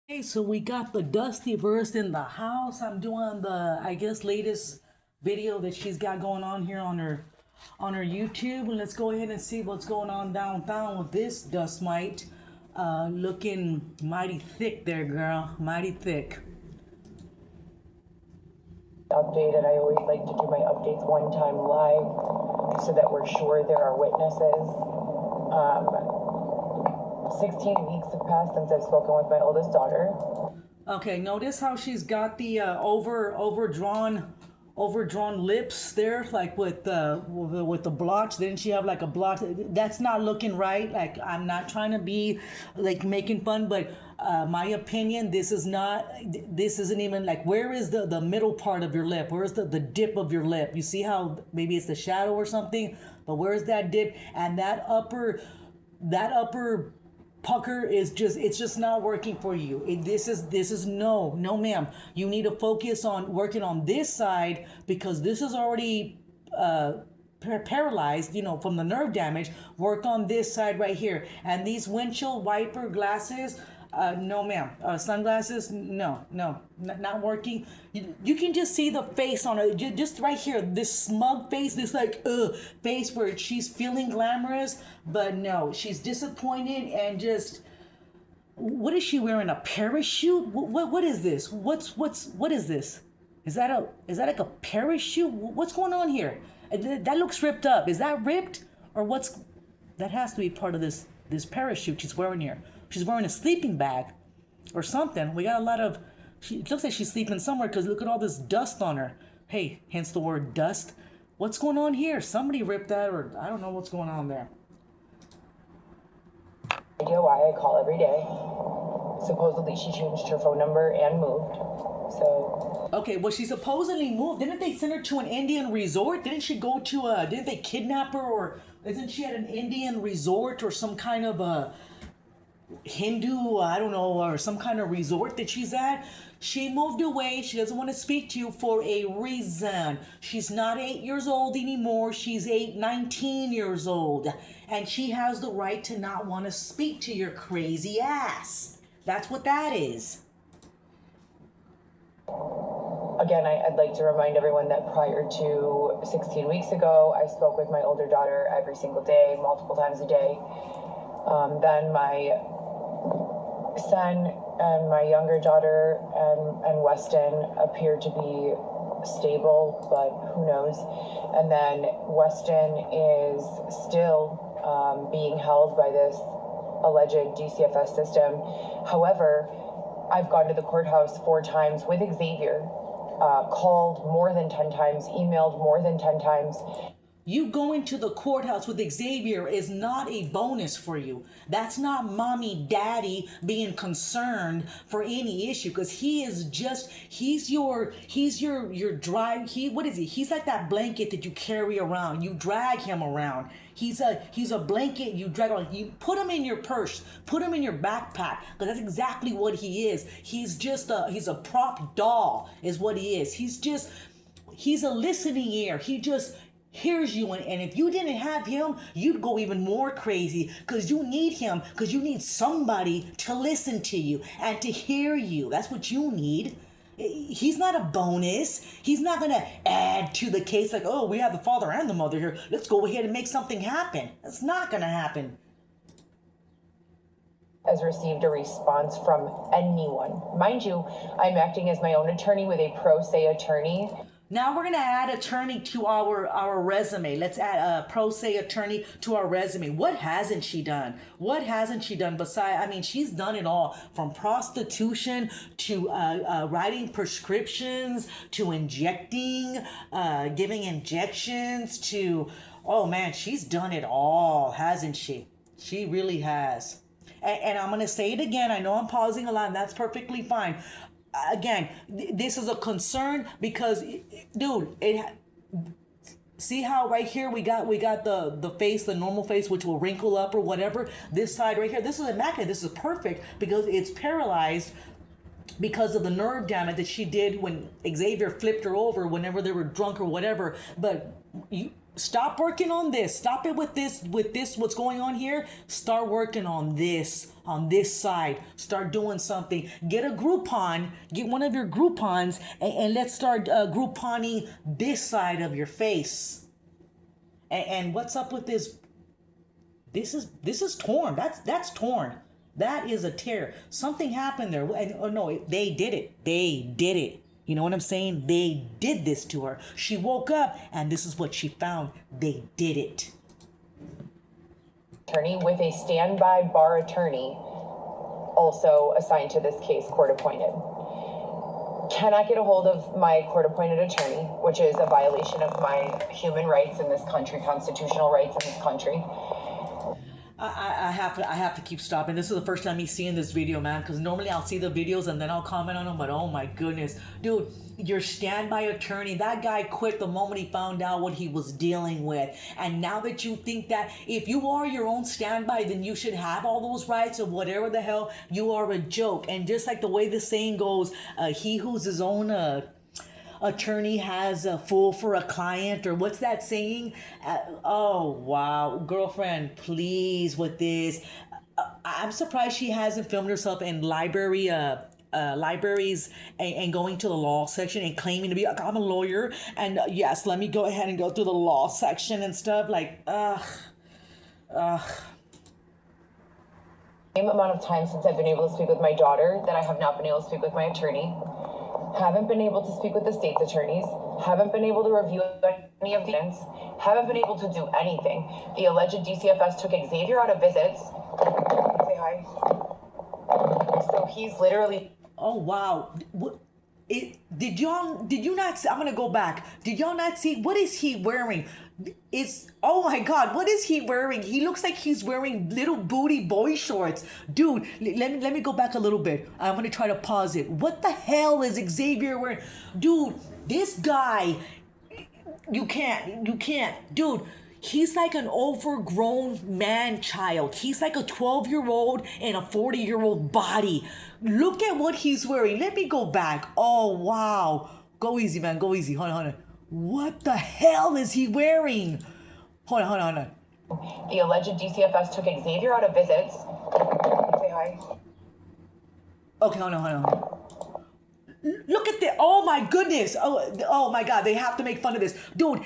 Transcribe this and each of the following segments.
Hey, so we got the Dustyverse in the house. I'm doing the, I guess, latest video that she's got going on here on her YouTube. And let's go ahead and see what's going on downtown with this dust mite. Looking mighty thick there, girl. Mighty thick. Updated. I always like to do my updates one time live so that we're sure there are witnesses. 16 weeks have passed since I've spoken with my oldest daughter. Okay, notice how she's got the overdrawn lips there, like with the blotch. Didn't she have like a blotch? That's not looking right. Like, I'm not trying to be like making fun, but my opinion, this isn't even like, where is the middle part of your lip? Where's the dip of your lip? You see how maybe it's the shadow or something, but where's that dip? And that upper pucker is just, it's just not working for you. This is no ma'am. You need to focus on working on this side, because this is already paralyzed, from the nerve damage. Work on this side right here. And these windshield wiper glasses, no ma'am. Sunglasses, no, not working. You can just see the face on it, just right here, this smug face, this like face where she's feeling glamorous, but no, she's disappointed. And just, what is she wearing, a parachute? What is this? What is this? Is that like a parachute? What's going on here? That looks ripped up. Is that ripped, or what's that? Has to be part of this parachute she's wearing here. She's wearing a sleeping bag or something. We got a lot of, it looks like she's sleeping somewhere, because look at all this dust on her. Hey, hence the word dust. What's going on here? Somebody ripped that, or I don't know what's going on there. Idea why I call every day. Supposedly she changed her phone number and moved. So Okay, well, she supposedly moved. Didn't they send her to an Indian resort? Didn't she go to didn't they kidnap her? Or isn't she at an Indian resort, or some kind of a Hindu, I don't know, or some kind of resort that she's at? She moved away. She doesn't want to speak to you for a reason. She's not 8 years old anymore. She's 19 years old. And she has the right to not want to speak to your crazy ass. That's what that is. again, I'd like to remind everyone that prior to 16 weeks ago, I spoke with my older daughter every single day, multiple times a day. Then my son and my younger daughter and Weston appear to be stable, but who knows. And then Weston is still being held by this alleged DCFS system. However, I've gone to the courthouse 4 times with Xavier, called more than 10 times, emailed more than 10 times. You going to the courthouse with Xavier is not a bonus for you. That's not mommy, daddy being concerned for any issue, because he's your drive. What is he? He's like that blanket that you carry around. You drag him around. He's a blanket you drag on. You put him in your purse, put him in your backpack, because that's exactly what he is. He's a prop doll, is what he is. He's a listening ear. He just hears you, and if you didn't have him, you'd go even more crazy, because you need him, because you need somebody to listen to you and to hear you. That's what you need. He's not a bonus. He's not going to add to the case like, oh, we have the father and the mother here, let's go ahead and make something happen. That's not going to happen. Has received a response from anyone. Mind you, I'm acting as my own attorney with a pro se attorney. Now we're gonna add attorney to our resume. Let's add a pro se attorney to our resume. What hasn't she done? What hasn't she done besides? I mean, she's done it all, from prostitution to writing prescriptions to injecting, giving injections to. Oh man, she's done it all, hasn't she? She really has. And I'm gonna say it again. I know I'm pausing a lot, and that's perfectly fine. Again, this is a concern, because, dude, see how right here we got the face, the normal face, which will wrinkle up or whatever. This side right here, this is immaculate. This is perfect, because it's paralyzed because of the nerve damage that she did when Xavier flipped her over whenever they were drunk or whatever. But Stop working on this. Stop it with this, what's going on here. Start working on this side. Start doing something. Get a Groupon. Get one of your Groupons and let's start Grouponing this side of your face. And what's up with this? This is torn. That's torn. That is a tear. Something happened there. Oh no, they did it. They did it. You know what I'm saying? They did this to her. She woke up and this is what she found. They did it. Attorney with a standby bar attorney also assigned to this case, court appointed. Cannot get a hold of my court appointed attorney, which is a violation of my human rights in this country, constitutional rights in this country. I have to keep stopping. This is the first time me seeing this video, man, because normally I'll see the videos and then I'll comment on them, but oh my goodness. Dude, your standby attorney, that guy quit the moment he found out what he was dealing with. And now that you think that if you are your own standby, then you should have all those rights or whatever the hell, you are a joke. And just like the way the saying goes, he who's his own attorney has a fool for a client, or what's that saying? Oh wow, girlfriend, please with this. I'm surprised she hasn't filmed herself in libraries and going to the law section and claiming to be like, I'm a lawyer and yes, let me go ahead and go through the law section and stuff. Like Same amount of time since I've been able to speak with my daughter that I have not been able to speak with my attorney. Haven't been able to speak with the state's attorneys. Haven't been able to review any of the evidence. Haven't been able to do anything. The alleged DCFS took Xavier out of visits. Say hi. So he's literally. oh wow. Did you not see, I'm gonna go back. Did y'all not see, what is he wearing? Oh my god, what is he wearing? He looks like he's wearing little booty boy shorts. Dude, let me go back a little bit. I'm gonna try to pause it. What the hell is Xavier wearing? Dude, this guy, you can't. Dude, he's like an overgrown man-child. He's like a 12-year-old in a 40-year-old body. Look at what he's wearing. Let me go back. Oh, wow. Go easy, man. Go easy. Hold on. What the hell is he wearing? Hold on. The alleged DCFS took Xavier out of visits. Say hi. Okay, hold on. Look at this. Oh, my goodness. Oh, my God. They have to make fun of this. Dude,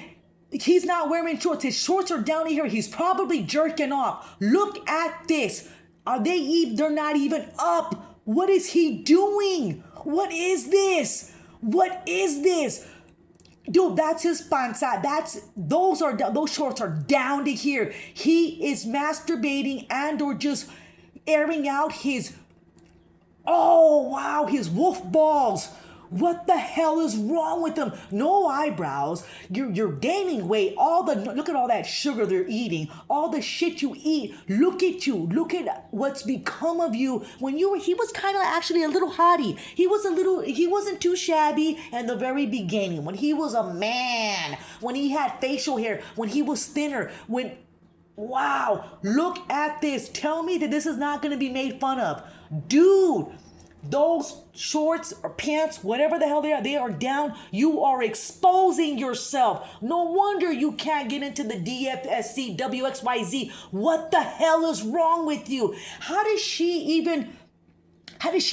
he's not wearing shorts. His shorts are down here. He's probably jerking off. Look at this. They're not even up. What is he doing? What is this? Dude, that's his panza. Those shorts are down to here. He is masturbating and or just airing out his wolf balls. What the hell is wrong with them? No eyebrows. You're gaining weight. Look at all that sugar they're eating. All the shit you eat. Look at you. Look at what's become of you. He was kind of actually a little hottie. He wasn't too shabby in the very beginning. When he was a man. When he had facial hair. When he was thinner. Wow. Look at this. Tell me that this is not going to be made fun of. Dude. Those shorts or pants, whatever the hell they are down. You are exposing yourself. No wonder you can't get into the DFSC, WXYZ. What the hell is wrong with you? How does she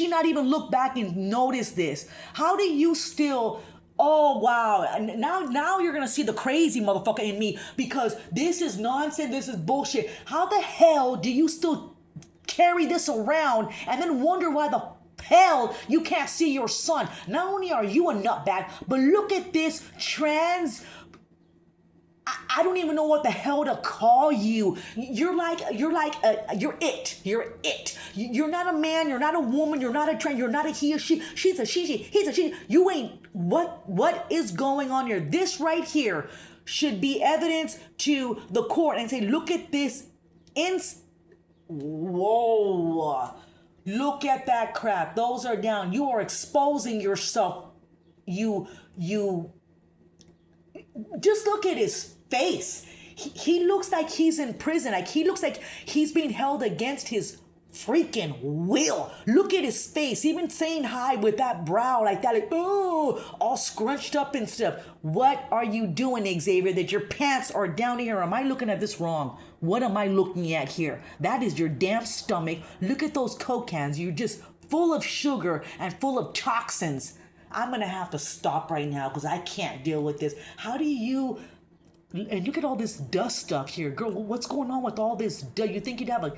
not even look back and notice this? How do you still... Oh, wow. Now you're going to see the crazy motherfucker in me, because this is nonsense. This is bullshit. How the hell do you still carry this around and then wonder why the hell you can't see your son? Not only are you a nutbag, but look at this trans... I don't even know what the hell to call you. You're it. You're not a man. You're not a woman. You're not a trans. You're not a he or she. She's a she. He's a she. You ain't. What is going on here? This right here should be evidence to the court and say, look at this. Whoa. Look at that crap. Those are down. You are exposing yourself. You just look at his face. He looks like he's in prison. Like he looks like he's being held against his Freaking Will. Look at his face. Even saying hi with that brow like that, like, oh, all scrunched up and stuff. What are you doing, Xavier, that your pants are down here? Am I looking at this wrong? What am I looking at here? That is your damn stomach. Look at those Coke cans. You're just full of sugar and full of toxins. I'm going to have to stop right now because I can't deal with this. How do you... And look at all this dust stuff here. Girl, what's going on with all this dust? You think you'd have a...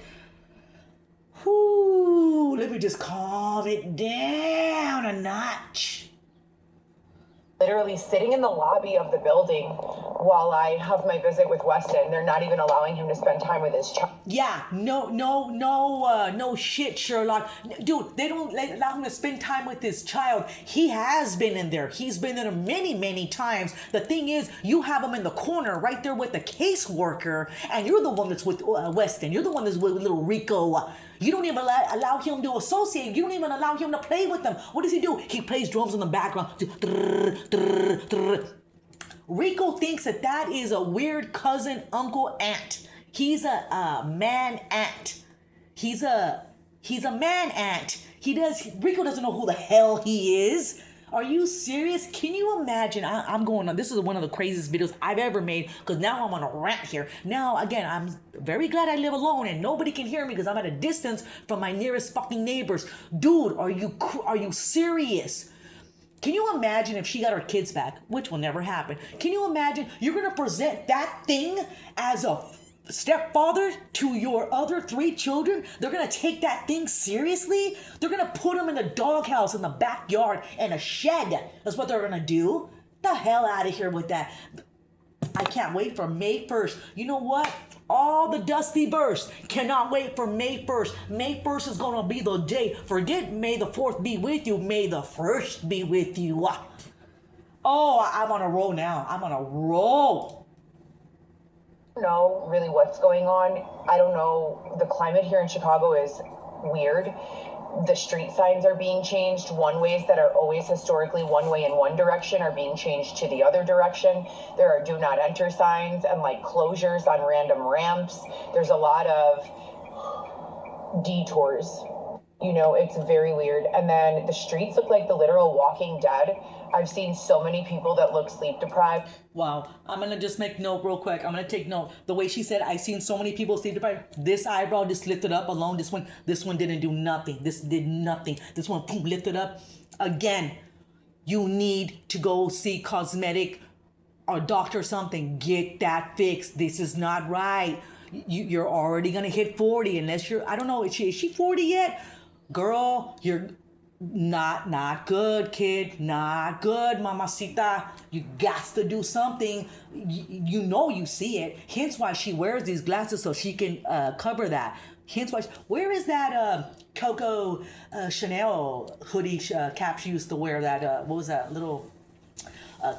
Whoo, let me just calm it down a notch. Literally sitting in the lobby of the building while I have my visit with Weston. They're not even allowing him to spend time with his child. Yeah, no shit, Sherlock. Dude, they don't allow him to spend time with his child. He has been in there. He's been in there many times. The thing is, you have him in the corner right there with the caseworker, and you're the one that's with Weston. You're the one that's with little Rico. You don't even allow him to associate. You don't even allow him to play with them. What does he do? He plays drums in the background. Rico thinks that is a weird cousin, uncle, aunt. He's a man ant. He's a man ant. Rico doesn't know who the hell he is. Are you serious? Can you imagine? I'm going on. This is one of the craziest videos I've ever made because now I'm on a rant here. Now, again, I'm very glad I live alone and nobody can hear me because I'm at a distance from my nearest fucking neighbors. Dude, are you serious? Can you imagine if she got her kids back, which will never happen? Can you imagine you're going to present that thing as a stepfather to your other 3 children? They're gonna take that thing seriously? They're gonna put them in a doghouse in the backyard and a shed. That's what they're gonna do. The hell out of here with that. I can't wait for May 1st. You know what? All the Dusty verse cannot wait for May 1st. May 1st is gonna be the day. Forget May the 4th be with you. May the 1st be with you. Oh, I'm on a roll now. I'm on a roll. Know really what's going on. I don't know. The climate here in Chicago is weird. The street signs are being changed. One ways that are always historically one way in one direction are being changed to the other direction. There are do not enter signs and like closures on random ramps. There's a lot of detours. You know, it's very weird. And then the streets look like the literal Walking Dead. I've seen so many people that look sleep deprived. Wow. I'm going to just make note real quick. I'm going to take note. The way she said, I've seen so many people sleep deprived. This eyebrow just lifted up alone. This one didn't do nothing. This did nothing. This one, boom, lifted up. Again, you need to go see cosmetic or doctor or something. Get that fixed. This is not right. You're already going to hit 40 unless I don't know, is she 40 yet? Girl, you're not good, kid. Not good, mamacita. You got to do something. You know you see it. Hence why she wears these glasses so she can cover that. Hence why. Where is that Coco Chanel hoodie cap she used to wear? That what was that little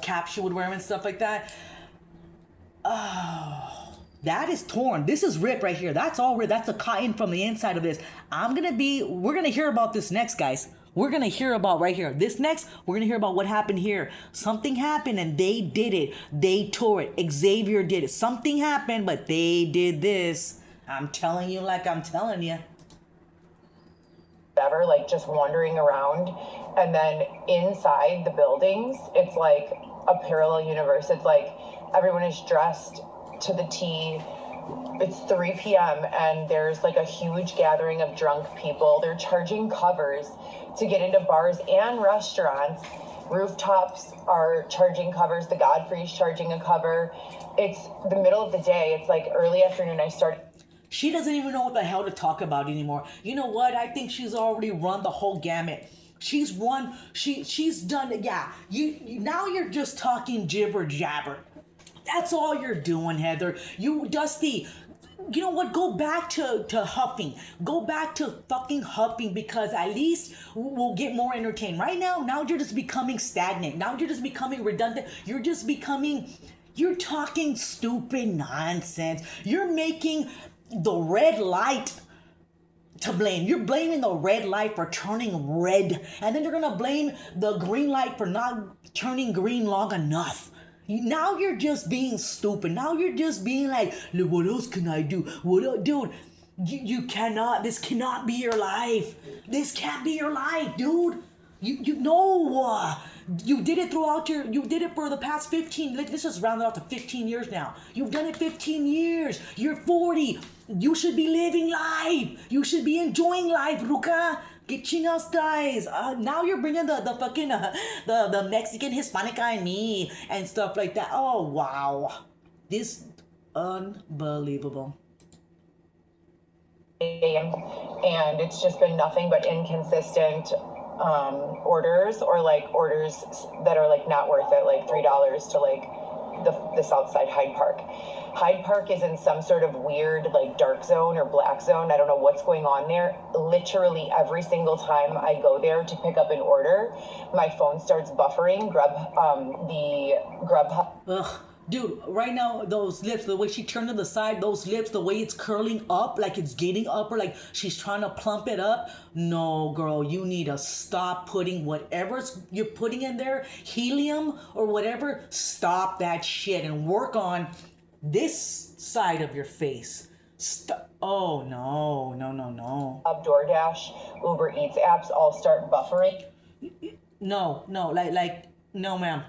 cap she would wear and stuff like that? Oh. That is torn. This is ripped right here. That's all ripped. That's the cotton from the inside of this. We're going to hear about this next, guys. We're going to hear about right here. This next, we're going to hear about what happened here. Something happened and they did it. They tore it. Xavier did it. Something happened, but they did this. I'm telling you like I'm telling you. Ever, like just wandering around. And then inside the buildings, it's like a parallel universe. It's like everyone is dressed to the T. It's 3 p.m. and there's like a huge gathering of drunk people. They're charging covers to get into bars and restaurants. Rooftops are charging covers. The Godfrey's charging a cover. It's the middle of the day. It's like early afternoon. She doesn't even know what the hell to talk about anymore. You know what? I think she's already run the whole gamut. She's done. Yeah. Now you're just talking jibber jabber. That's all you're doing, Heather. You, Dusty, you know what? Go back to huffing. Go back to fucking huffing because at least we'll get more entertained. Right now you're just becoming stagnant. Now you're just becoming redundant. You're talking stupid nonsense. You're making the red light to blame. You're blaming the red light for turning red. And then you're going to blame the green light for not turning green long enough. Now you're just being stupid. Now you're just being like, look, what else can I do? Dude, You cannot, this cannot be your life. This can't be your life, dude. You know, you did it you did it for the past 15, let's just round it out to 15 years now. You've done it 15 years. You're 40. You should be living life. You should be enjoying life, Ruka. Get chingados, guys. Now you're bringing the fucking, the Mexican, Hispanic guy and me and stuff like that. Oh, wow. This, unbelievable. And it's just been nothing but inconsistent orders, or like orders that are like not worth it, like $3 to like the south side Hyde Park. Hyde Park is in some sort of weird like dark zone or black zone. I don't know what's going on there. Literally every single time I go there to pick up an order, my phone starts buffering. Ugh. Dude, right now, those lips, the way she turned to the side, those lips, the way it's curling up, like it's getting up, or like she's trying to plump it up. No, girl, you need to stop putting whatever you're putting in there, helium or whatever. Stop that shit and work on this side of your face. Oh, no. DoorDash, Uber Eats apps all start buffering. No, no, ma'am,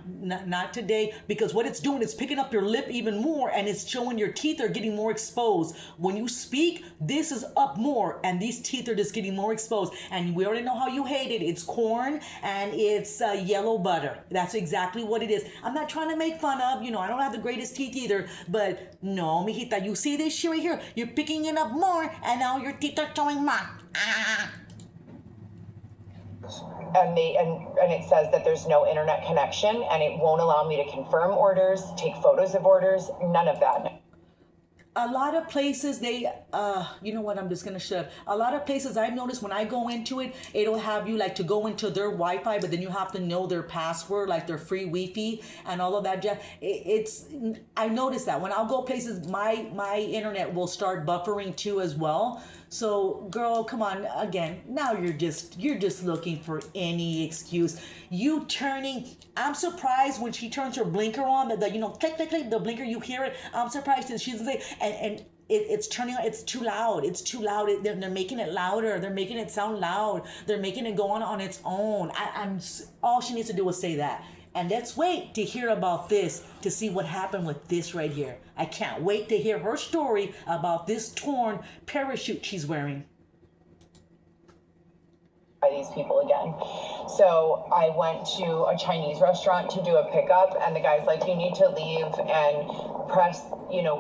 not today, because what it's doing is picking up your lip even more, and it's showing your teeth are getting more exposed. When you speak, this is up more, and these teeth are just getting more exposed. And we already know how you hate it. It's corn and it's yellow butter. That's exactly what it is. I'm not trying to make fun of, I don't have the greatest teeth either, but no, mijita, you see this shit right here? You're picking it up more, and now your teeth are showing more. And it says that there's no internet connection, and it won't allow me to confirm orders, take photos of orders, none of that. A lot of places you know what, I'm just gonna shut up. A lot of places I've noticed when I go into it, it'll have you like to go into their Wi-Fi, but then you have to know their password, like their free Wi-Fi and all of that. I noticed that when I'll go places, my internet will start buffering too as well. So, girl, come on, again, now you're just looking for any excuse. I'm surprised when she turns her blinker on, click, click, click, the blinker, you hear it. I'm surprised that she doesn't say, and it's turning on, it's too loud. They're making it louder. They're making it sound loud. They're making it go on its own. All she needs to do is say that. And let's wait to hear about this, to see what happened with this right here. I can't wait to hear her story about this torn parachute she's wearing. By these people again. So I went to a Chinese restaurant to do a pickup, and the guy's like, you need to leave and press,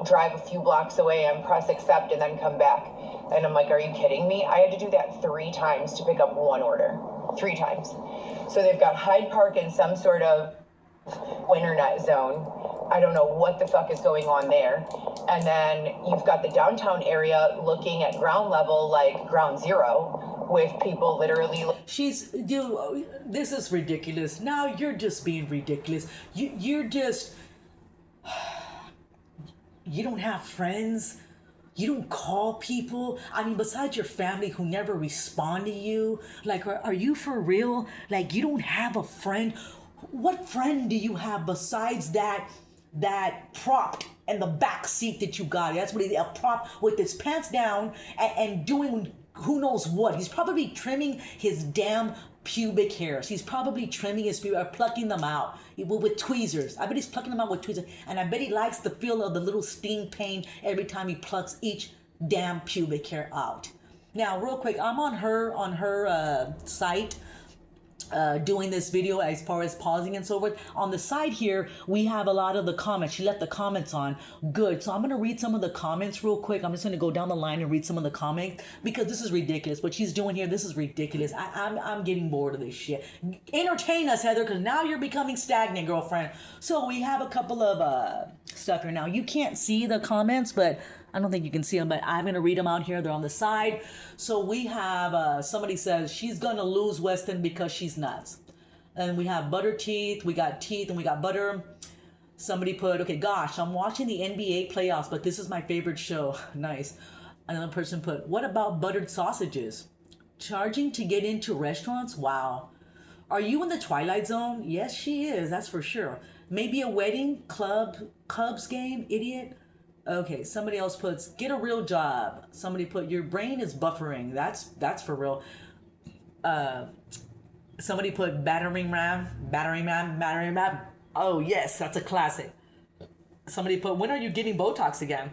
drive a few blocks away and press accept and then come back. And I'm like, are you kidding me? I had to do that 3 times to pick up one order. 3 times. So they've got Hyde Park in some sort of internet zone. I don't know what the fuck is going on there. And then you've got the downtown area looking at ground level, like ground zero, with people literally. This is ridiculous. Now you're just being ridiculous. You don't have friends. You don't call people. I mean, besides your family who never respond to you. Like, are you for real? Like, you don't have a friend? What friend do you have besides that prop in the back seat that you got? That's what a prop with his pants down and doing who knows what. He's probably trimming his damn pubic hairs. He's probably trimming his pubic, or plucking them out with tweezers. I bet he's plucking them out with tweezers. And I bet he likes the feel of the little sting pain every time he plucks each damn pubic hair out. Now, real quick, I'm on her site, doing this video as far as pausing and so forth. On the side here, we have a lot of the comments. She left the comments on. Good. So I'm going to read some of the comments real quick. I'm just going to go down the line and read some of the comments because this is ridiculous. What she's doing here, this is ridiculous. I'm getting bored of this shit. Entertain us, Heather, because now you're becoming stagnant, girlfriend. So we have a couple of stuff here now. You can't see the comments, but I don't think you can see them, but I'm going to read them out here. They're on the side. So we have, somebody says, she's going to lose Weston because she's nuts. And we have butter teeth. We got teeth and we got butter. Somebody put, okay, gosh, I'm watching the NBA playoffs, but this is my favorite show. Nice. Another person put, what about buttered sausages? Charging to get into restaurants? Wow. Are you in the Twilight Zone? Yes, she is. That's for sure. Maybe a wedding, Cubs game, idiot. Okay, somebody else puts get a real job. Somebody put your brain is buffering. That's for real. Somebody put battering ram. Oh yes, that's a classic. Somebody put when are you getting Botox again?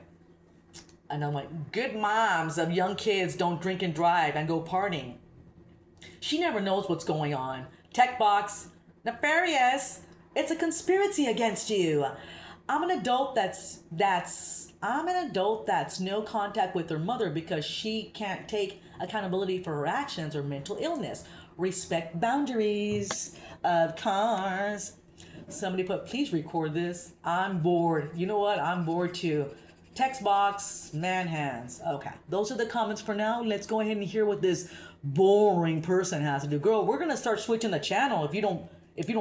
And I'm like, good moms of young kids don't drink and drive and go partying. She never knows what's going on. Tech box, Nefarious. It's a conspiracy against you. I'm an adult I'm an adult that's no contact with her mother because she can't take accountability for her actions or mental illness. Respect boundaries of cars. Somebody put, please record this. I'm bored. You know what? I'm bored too. Text box, man hands. Okay, those are the comments for now. Let's go ahead and hear what this boring person has to do. Girl, we're gonna start switching the channel if you don't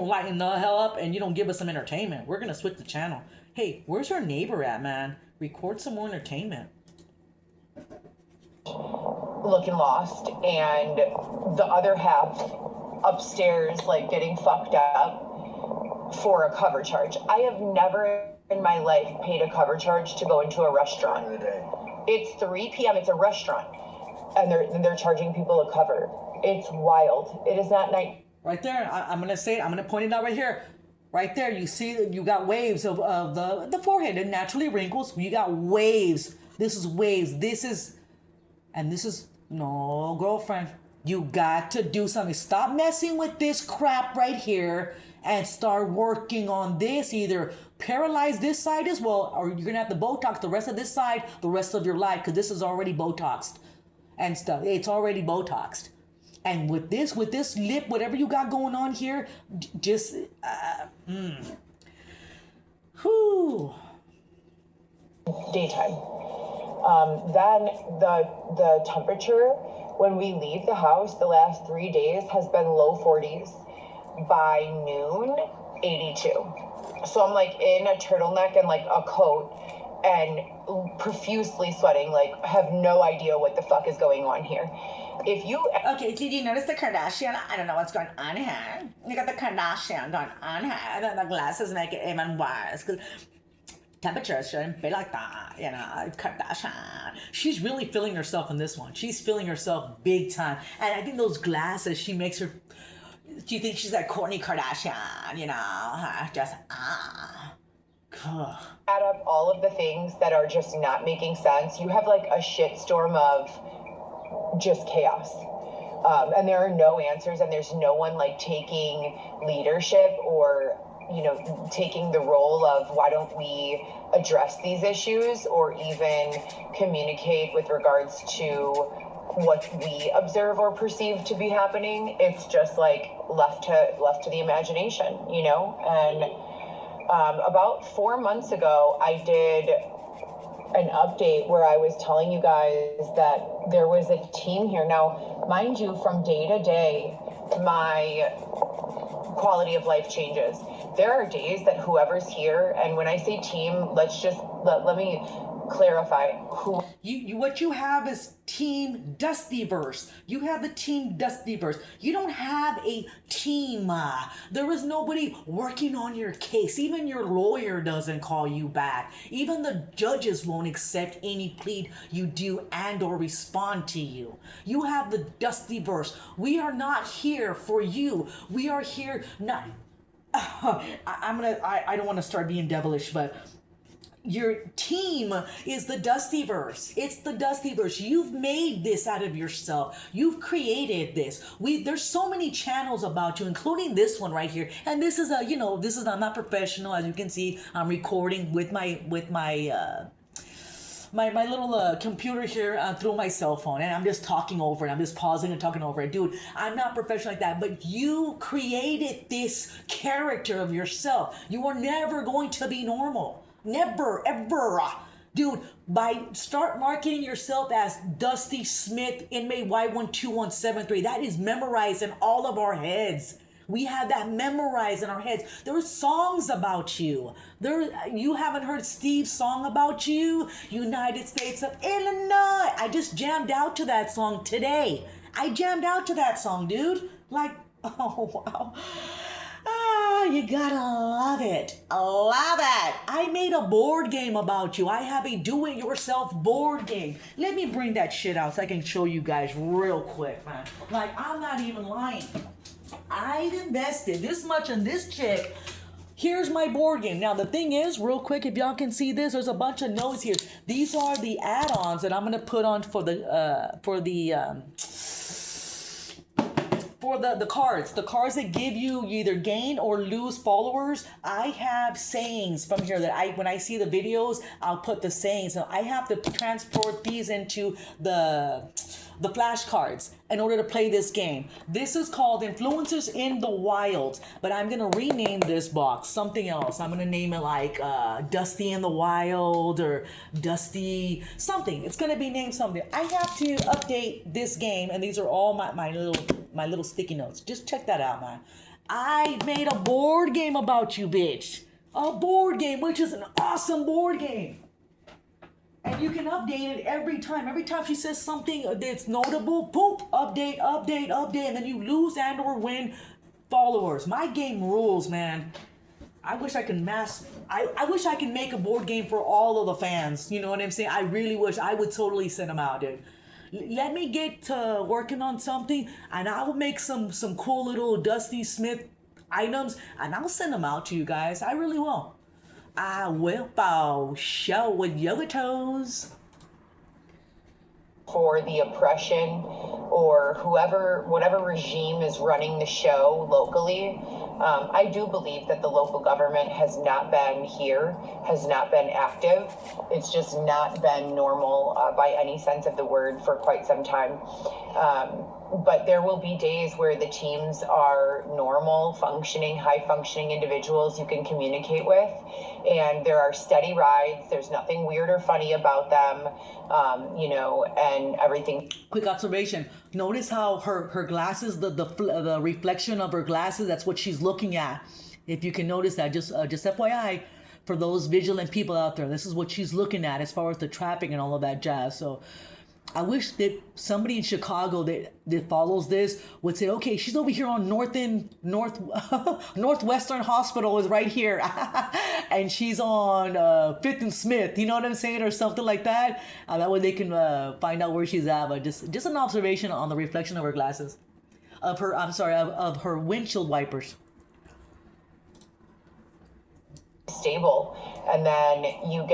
lighten the hell up and you don't give us some entertainment. We're gonna switch the channel. Hey, where's our neighbor at, man? Record some more entertainment. Looking lost, and the other half upstairs, like getting fucked up for a cover charge. I have never in my life paid a cover charge to go into a restaurant. It's 3 p.m. It's a restaurant, and they're charging people a cover. It's wild. It is not night. Right there, I'm gonna say it. I'm gonna point it out right here. Right there, you see that you got waves of the forehead. It naturally wrinkles. You got waves. This is waves. This is no, girlfriend. You got to do something. Stop messing with this crap right here and start working on this. Either paralyze this side as well, or you're gonna have to Botox the rest of this side the rest of your life because this is already Botoxed and stuff. It's already Botoxed. And with this lip, whatever you got going on here, just, whew. Daytime. Then the temperature when we leave the house the last 3 days has been low 40s. By noon, 82. So I'm like in a turtleneck and like a coat and profusely sweating, like have no idea what the fuck is going on here. If you Okay, did you notice the Kardashian? I don't know what's going on here. You got the Kardashian going on here. The glasses make it even worse. Because temperature shouldn't be like that, you know, Kardashian. She's really feeling herself in this one. She's feeling herself big time. And I think those glasses, she thinks she's like Kourtney Kardashian, you know, just, add up all of the things that are just not making sense, you have like a shitstorm of just chaos. And there are no answers, and there's no one like taking leadership or, you know, taking the role of why don't we address these issues or even communicate with regards to what we observe or perceive to be happening. It's just like left to the imagination, you know. And about 4 months ago, I did an update where I was telling you guys that there was a team here. Now, mind you, from day to day, my quality of life changes. There are days that whoever's here, and when I say team, let me clarify who what you have is team Dustyverse. You have the team Dustyverse. You don't have a team. There is nobody working on your case. Even your lawyer doesn't call you back. Even the judges won't accept any plea you do and or respond to you. You have the Dustyverse. We are not here for you. We are here not. I don't want to start being devilish, but your team is the Dustyverse. It's the Dustyverse. You've made this out of yourself. You've created this. There's so many channels about you, including this one right here. And this is I'm not professional. As you can see, I'm recording with my little computer here through my cell phone, and I'm just talking over it. I'm just pausing and talking over it. Dude, I'm not professional like that, but you created this character of yourself. You are never going to be normal. Never, ever. Dude, start marketing yourself as Dusty Smith, inmate Y12173. That is memorized in all of our heads. We have that memorized in our heads. There are songs about you. You haven't heard Steve's song about you? United States of Illinois. I just jammed out to that song today. I jammed out to that song, dude. Like, oh, wow. you gotta love it. Love it. I made a board game about you. I have a do-it-yourself board game. Let me bring that shit out so I can show you guys real quick, man. Like, I'm not even lying. I've invested this much in this chick. Here's my board game. Now, the thing is, real quick, if y'all can see this, there's a bunch of notes here. These are the add-ons that I'm gonna put on for the cards. The cards that give you either gain or lose followers. I have sayings from here that when I see the videos, I'll put the sayings. So I have to transport these into the flashcards in order to play this game. This is called Influencers in the Wild, but I'm gonna rename this box something else. I'm gonna name it like Dusty in the Wild or Dusty something. It's gonna be named something. I have to update this game, and these are all my little sticky notes. Just check that out, man. I made a board game about you, bitch. A board game, which is an awesome board game. And you can update it every time. Every time she says something that's notable, poop, update, and then you lose and or win followers. My game rules, man. I wish I could I wish I could make a board game for all of the fans. You know what I'm saying? I really wish. I would totally send them out, dude. Let me get to working on something, and I will make some cool little Dusty Smith items, and I'll send them out to you guys. I really will. I will for show with yoga toes. For the oppression or whatever regime is running the show locally. I do believe that the local government has not been here, has not been active. It's just not been normal by any sense of the word for quite some time. But there will be days where the teams are normal, functioning, high-functioning individuals you can communicate with, and there are steady rides. There's nothing weird or funny about them, and everything. Quick observation. Notice how her glasses, the reflection of her glasses, that's what she's looking at. If you can notice that, just FYI, for those vigilant people out there, this is what she's looking at as far as the traffic and all of that jazz. So I wish that somebody in Chicago that follows this would say, okay, she's over here on Northwestern Hospital is right here. And she's on 5th and Smith, you know what I'm saying? Or something like that. That way they can find out where she's at. But just an observation on the reflection of her glasses. Of her windshield wipers. Stable. And then you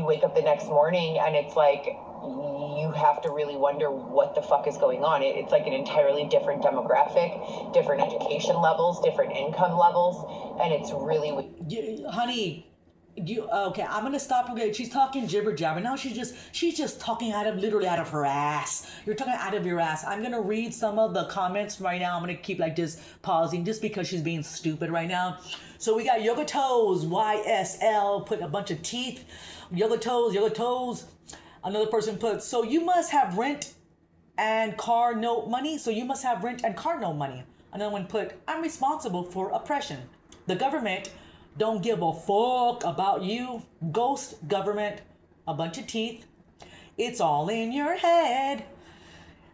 wake up the next morning and it's like, you have to really wonder what the fuck is going on. It's like an entirely different demographic, different education levels, different income levels, and it's really... Honey, okay, I'm gonna stop. Okay, she's talking jibber jabber. Now she's just talking literally out of her ass. You're talking out of your ass. I'm gonna read some of the comments right now. I'm gonna keep just pausing just because she's being stupid right now. So we got Yoga Toes, YSL, put a bunch of teeth. Yoga Toes. Another person put, so you must have rent and car note money. Another one put, I'm responsible for oppression. The government don't give a fuck about you. Ghost government. A bunch of teeth. It's all in your head.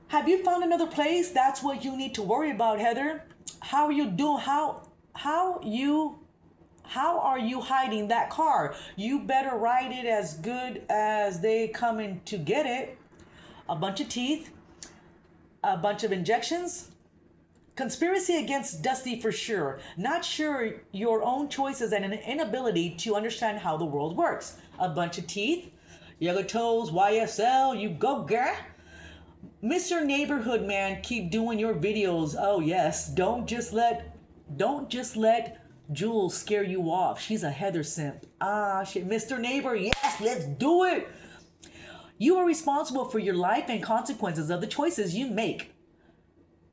Have you found another place? That's what you need to worry about, Heather. How are you doing? How are you hiding that car? You better ride it as good as they coming to get it. A bunch of teeth. A bunch of injections. Conspiracy against Dusty for sure. Not sure your own choices and an inability to understand how the world works. A bunch of teeth. Yoga Toes, YSL, you go, girl. Mr. Neighborhood Man, keep doing your videos. Oh yes, don't just let Jules scare you off. She's a Heather simp. Ah, shit. Mr. Neighbor, yes, let's do it. You are responsible for your life and consequences of the choices you make.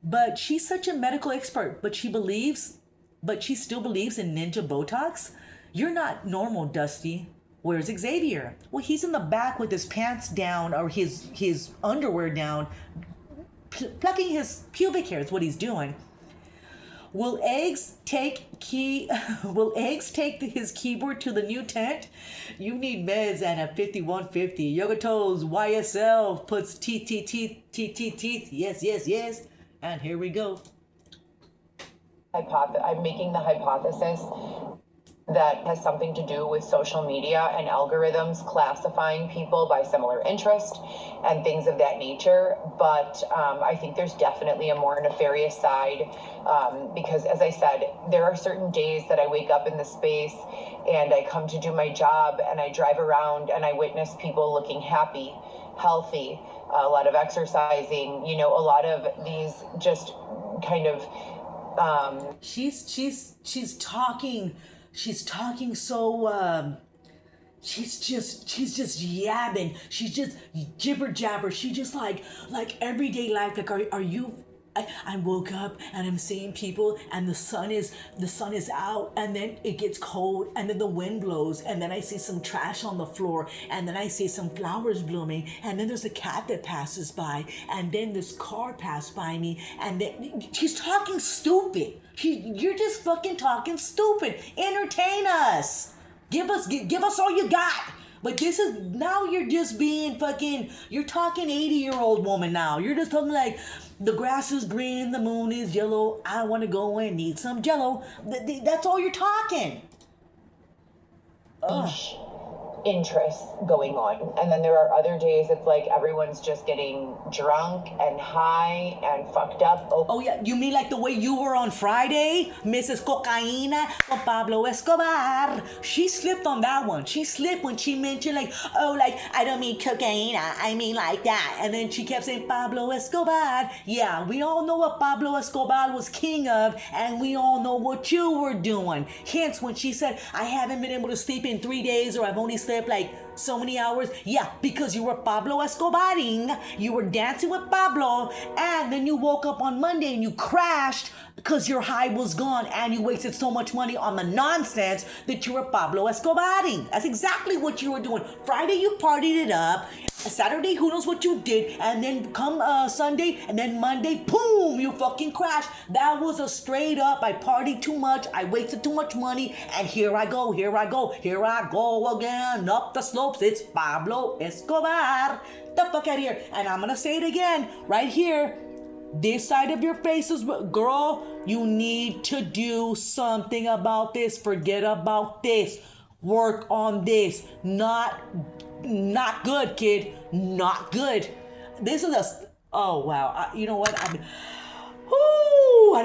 But she's such a medical expert, but she still believes in ninja Botox? You're not normal, Dusty. Where's Xavier? Well, he's in the back with his pants down or his underwear down, plucking his pubic hair is what he's doing. Will Eggs take his keyboard to the new tent? You need meds and a 5150. Yoga Toes, YSL puts teeth. Yes. And here we go. I'm making the hypothesis that has something to do with social media and algorithms classifying people by similar interest and things of that nature. But I think there's definitely a more nefarious side because, as I said, there are certain days that I wake up in the space and I come to do my job and I drive around and I witness people looking happy, healthy, a lot of exercising, a lot of these just kind of she's talking so she's just yabbing. She's just jibber jabber. She just like everyday life. Like, are you? I woke up and I'm seeing people and the sun is out and then it gets cold and then the wind blows and then I see some trash on the floor and then I see some flowers blooming and then there's a cat that passes by and then this car passed by me and then she's talking stupid. You're just fucking talking stupid. Entertain us. Give us all you got. But this is, now you're just being fucking, you're talking 80-year-old woman now. You're just talking like, the grass is green, the moon is yellow, I want to go and eat some jello. That's all you're talking. Ugh. interests going on. And then there are other days it's like everyone's just getting drunk and high and fucked up. Oh yeah, you mean like the way you were on Friday? Mrs. Cocaina con Pablo Escobar. She slipped on that one. She slipped when she mentioned like, oh, like, I don't mean cocaina, I mean like that. And then she kept saying Pablo Escobar. Yeah, we all know what Pablo Escobar was king of, and we all know what you were doing. Hence, when she said, I haven't been able to sleep in 3 days, or I've only slept like so many hours. Yeah, because you were Pablo Escobaring. You were dancing with Pablo, and then you woke up on Monday and you crashed because your high was gone and you wasted so much money on the nonsense that you were Pablo Escobaring. That's exactly what you were doing. Friday you partied it up. Saturday, who knows what you did, and then come Sunday, and then Monday, boom, you fucking crashed. That was a straight up, I partied too much, I wasted too much money, and here I go again, up the slopes, it's Pablo Escobar. The fuck out of here. And I'm gonna say it again, right here, this side of your face is, girl, you need to do something about this. Forget about this. Work on this. Not good, kid. Not good. This is oh wow. You know what? I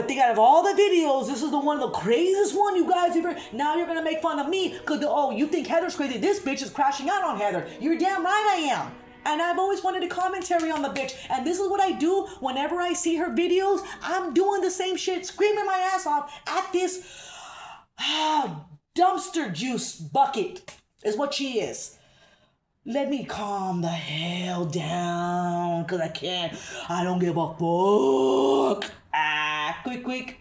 think out of all the videos, this is the one of the craziest one you guys ever. Now you're gonna make fun of me because you think Heather's crazy. This bitch is crashing out on Heather. You're damn right I am. And I've always wanted a commentary on the bitch. And this is what I do whenever I see her videos. I'm doing the same shit, screaming my ass off at this dumpster juice bucket is what she is. Let me calm the hell down, because I can't. I don't give a fuck. Quick.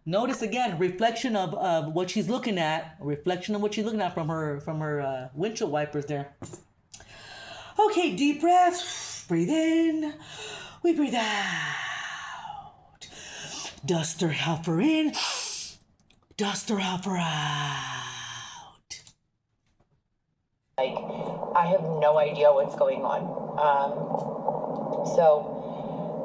Notice again, reflection of what she's looking at. Reflection of what she's looking at from her windshield wipers there. Okay, deep breath. Breathe in. We breathe out. Duster helper in. Duster helper out. Like, I have no idea what's going on. So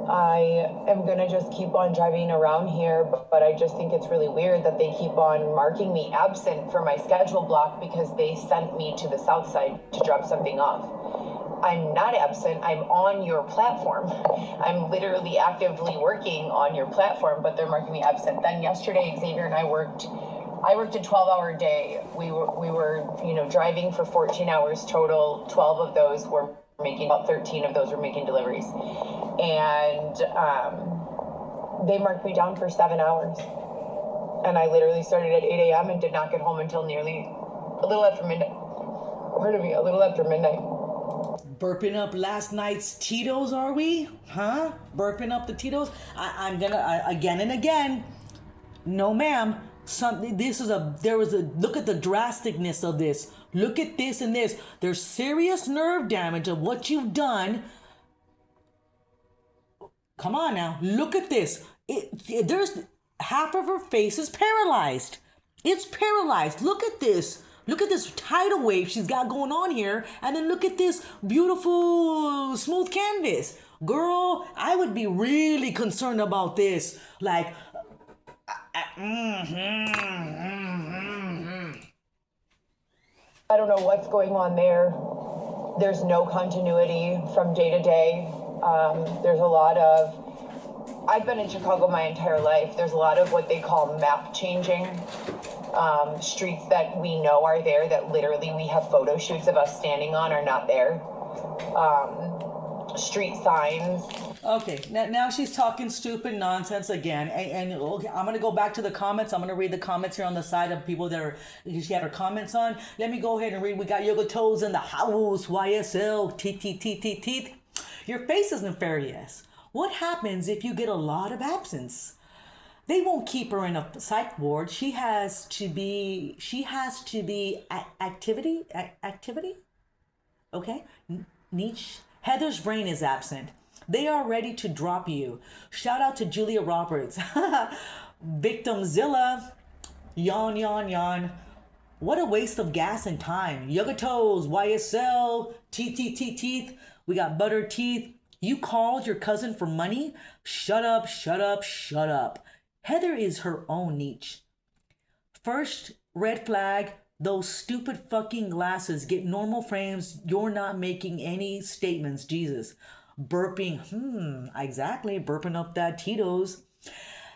I am going to just keep on driving around here, but I just think it's really weird that they keep on marking me absent for my schedule block because they sent me to the south side to drop something off. I'm not absent. I'm on your platform. I'm literally actively working on your platform, but they're marking me absent. Then yesterday, Xavier and I worked a 12-hour day. We were driving for 14 hours total. 12 of those were making, about 13 of those were making deliveries. And they marked me down for 7 hours. And I literally started at 8 a.m. and did not get home until nearly a little after midnight. A little after midnight. Burping up last night's Tito's, are we? Huh? Burping up the Tito's? I'm gonna, again and again. No, ma'am. Look at the drasticness of this. Look at this and this. There's serious nerve damage of what you've done. Come on now. Look at this. There's half of her face is paralyzed. It's paralyzed. Look at this. Look at this tidal wave she's got going on here. And then look at this beautiful smooth canvas. Girl, I would be really concerned about this. Like, I don't know what's going on there. There's no continuity from day to day. There's a lot of, I've been in Chicago my entire life. There's a lot of what they call map changing. Streets that we know are there that literally we have photo shoots of us standing on are not there. Street signs. Okay, now she's talking stupid nonsense again. And okay, I'm going to go back to the comments. I'm going to read the comments here on the side of people that she had her comments on. Let me go ahead and read. We got Yoga Toes in the house, YSL, teeth. Your face is nefarious. What happens if you get a lot of absence? They won't keep her in a psych ward. She has to be activity. Okay, niche. Heather's brain is absent. They are ready to drop you. Shout out to Julia Roberts. Victimzilla. Yawn. What a waste of gas and time. Yoga Toes, YSL, teeth. We got butter teeth. You called your cousin for money? Shut up. Heather is her own niche. First, red flag. Those stupid fucking glasses. Get normal frames. You're not making any statements. Jesus. Burping. Exactly. Burping up that Tito's.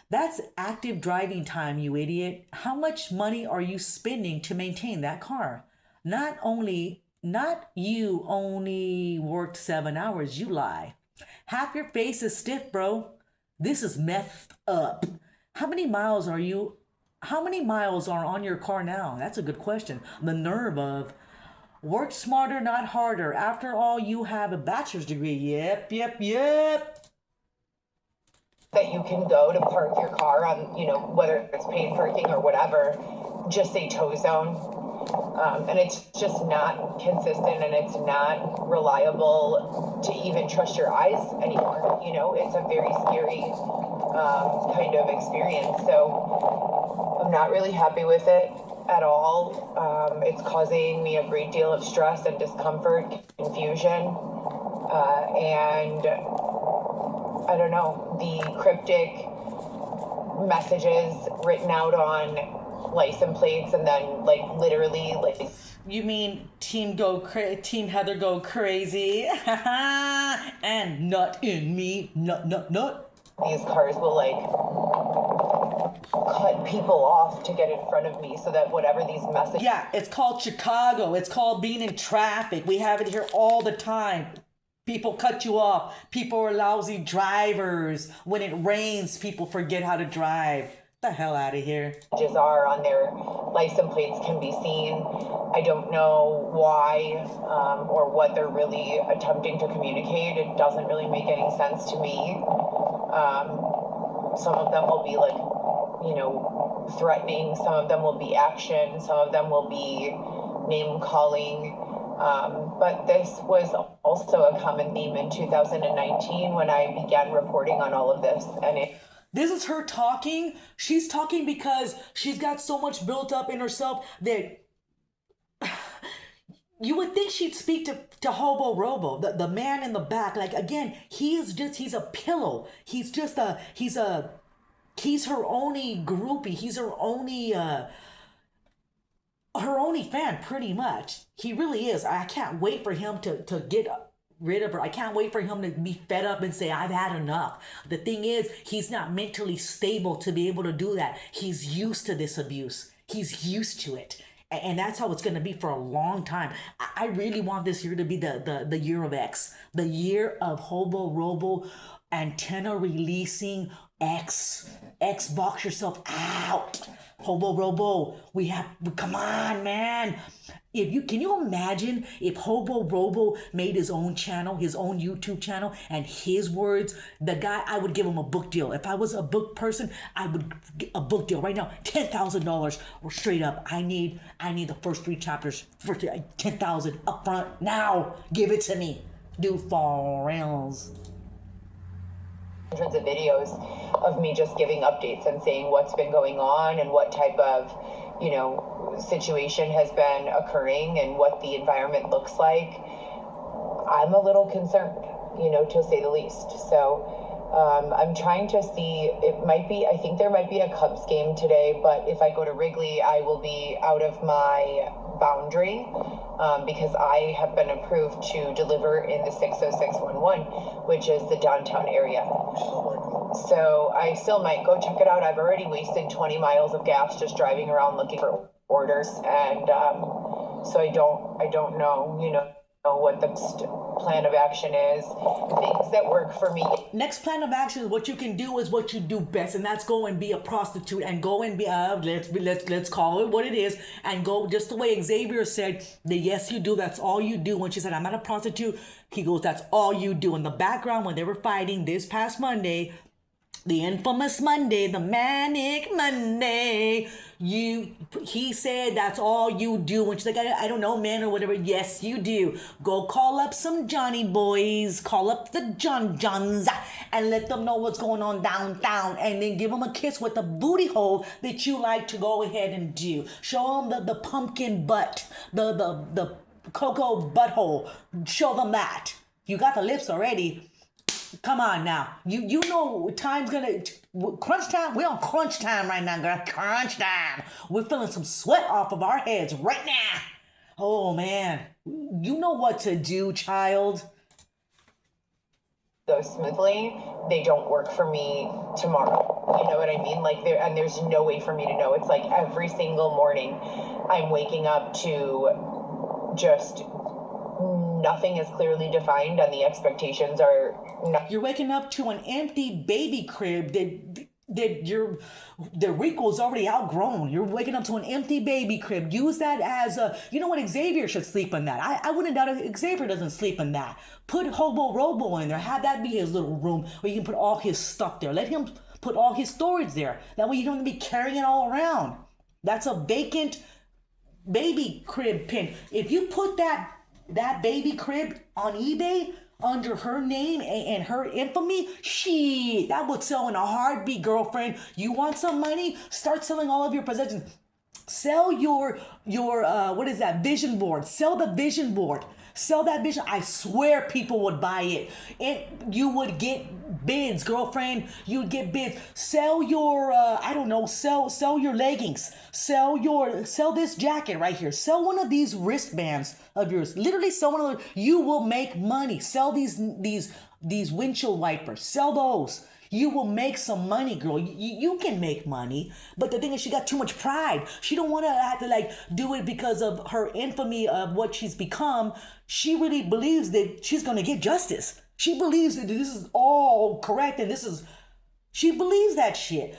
That's active driving time, you idiot. How much money are you spending to maintain that car? Not you only worked 7 hours. You lie. Half your face is stiff, bro. This is messed up. How many miles are on your car now? That's a good question. The nerve of work smarter, not harder. After all, you have a bachelor's degree. Yep. That you can go to park your car on, whether it's paid parking or whatever, just say tow zone. And it's just not consistent and it's not reliable to even trust your eyes anymore. It's a very scary kind of experience. So I'm not really happy with it at all. It's causing me a great deal of stress and discomfort, confusion, and I don't know, the cryptic messages written out on license plates and then literally. You mean Team Heather go crazy? And nut in me, nut. These cars will cut people off to get in front of me so that whatever these messages. Yeah, it's called Chicago. It's called being in traffic. We have it here all the time. People cut you off. People are lousy drivers. When it rains, people forget how to drive. The hell out of here. Are on their license plates can be seen. I don't know why or what they're really attempting to communicate. It doesn't really make any sense to me. Some of them will be threatening. Some of them will be action. Some of them will be name calling. But this was also a common theme in 2019 when I began reporting on all of this. And this is her talking. She's talking because she's got so much built up in herself that you would think she'd speak to Hobo Robo, the man in the back. Again, he's a pillow. He's her only groupie. He's her only fan, pretty much. He really is. I can't wait for him to get rid of her. I can't wait for him to be fed up and say, I've had enough. The thing is, he's not mentally stable to be able to do that. He's used to this abuse. He's used to it. And that's how it's going to be for a long time. I really want this year to be the year of X. The year of Hobo Robo antenna releasing X. X box yourself out. Hobo Robo, come on, man. Can you imagine if Hobo Robo made his own channel, his own YouTube channel, and his words, I would give him a book deal. If I was a book person, I would a book deal right now, $10,000 or straight up. I need the first 3 chapters for $10,000 up front now. Give it to me. Do for reals. Hundreds of videos of me just giving updates and saying what's been going on and what type of situation has been occurring and what the environment looks like. I'm a little concerned, to say the least. So I'm trying to see, I think there might be a Cubs game today, but if I go to Wrigley, I will be out of my boundary because I have been approved to deliver in the 60611, which is the downtown area. So I still might go check it out. I've already wasted 20 miles of gas just driving around looking for orders, and so I don't know, what the plan of action is. Things that work for me. Next plan of action is what you can do is what you do best, and that's go and be a prostitute and go and be let's call it what it is, and go just the way Xavier said that yes you do, that's all you do. When she said I'm not a prostitute, he goes that's all you do. In the background when they were fighting this past Monday, the infamous Monday, the manic Monday, he said that's all you do. When she's like, I don't know, man, or whatever. Yes, you do. Go call up some Johnny boys, call up the Johns, and let them know what's going on downtown, and then give them a kiss with the booty hole that you like to go ahead and do. Show them the pumpkin butt, the cocoa butthole. Show them that. You got the lips already. Come on now. You know time's gonna crunch time. We're on crunch time right now, girl. Crunch time. We're feeling some sweat off of our heads right now. Oh man. You know what to do, child. Go smoothly, they don't work for me tomorrow. You know what I mean? And there's no way for me to know. It's like every single morning I'm waking up to just nothing is clearly defined, and the expectations are You're waking up to an empty baby crib that the Rico's already outgrown. You're waking up to an empty baby crib. Use that as you know what, Xavier should sleep in that. I wouldn't doubt if Xavier doesn't sleep in that. Put Hobo Robo in there. Have that be his little room where you can put all his stuff there. Let him put all his storage there. That way you don't have to be carrying it all around. That's a vacant baby crib pin. If you put that baby crib on eBay under her name and her infamy, shit, that would sell in a heartbeat, girlfriend. You want some money? Start selling all of your possessions. Sell your what is that, vision board. Sell the vision board. Sell that vision. I swear people would buy it. You would get bids, girlfriend. You would get bids. Sell your sell your leggings. Sell this jacket right here. Sell one of these wristbands of yours. Literally sell one of those. You will make money. Sell these windshield wipers. Sell those. You will make some money, girl. You can make money. But the thing is, she got too much pride. She don't want to have to do it because of her infamy of what she's become. She really believes that she's going to get justice. She believes that this is all correct and she believes that shit.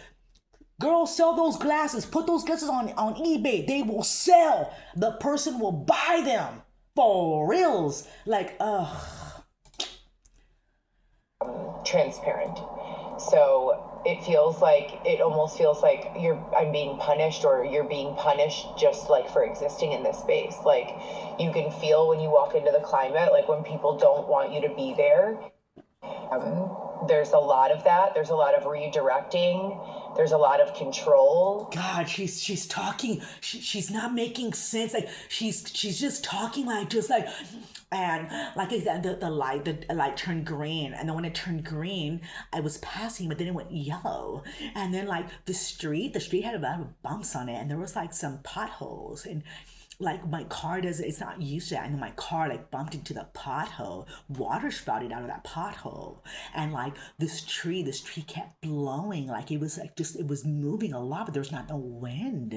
Girl, sell those glasses. Put those glasses on eBay. They will sell. The person will buy them. For reals. Transparent. So it almost feels like I'm being punished, or you're being punished just for existing in this space. You can feel when you walk into the climate, when people don't want you to be there. There's a lot of that. There's a lot of redirecting. There's a lot of control. God, she's talking. She's not making sense. She's just talking and like I said, the light turned green, and then when it turned green, I was passing, but then it went yellow, and then the street had a lot of bumps on it, and there was some potholes, and my car it's not used to that, and my car bumped into the pothole. Water spouted out of that pothole, and this tree kept blowing. It was it was moving a lot, but there's not no wind.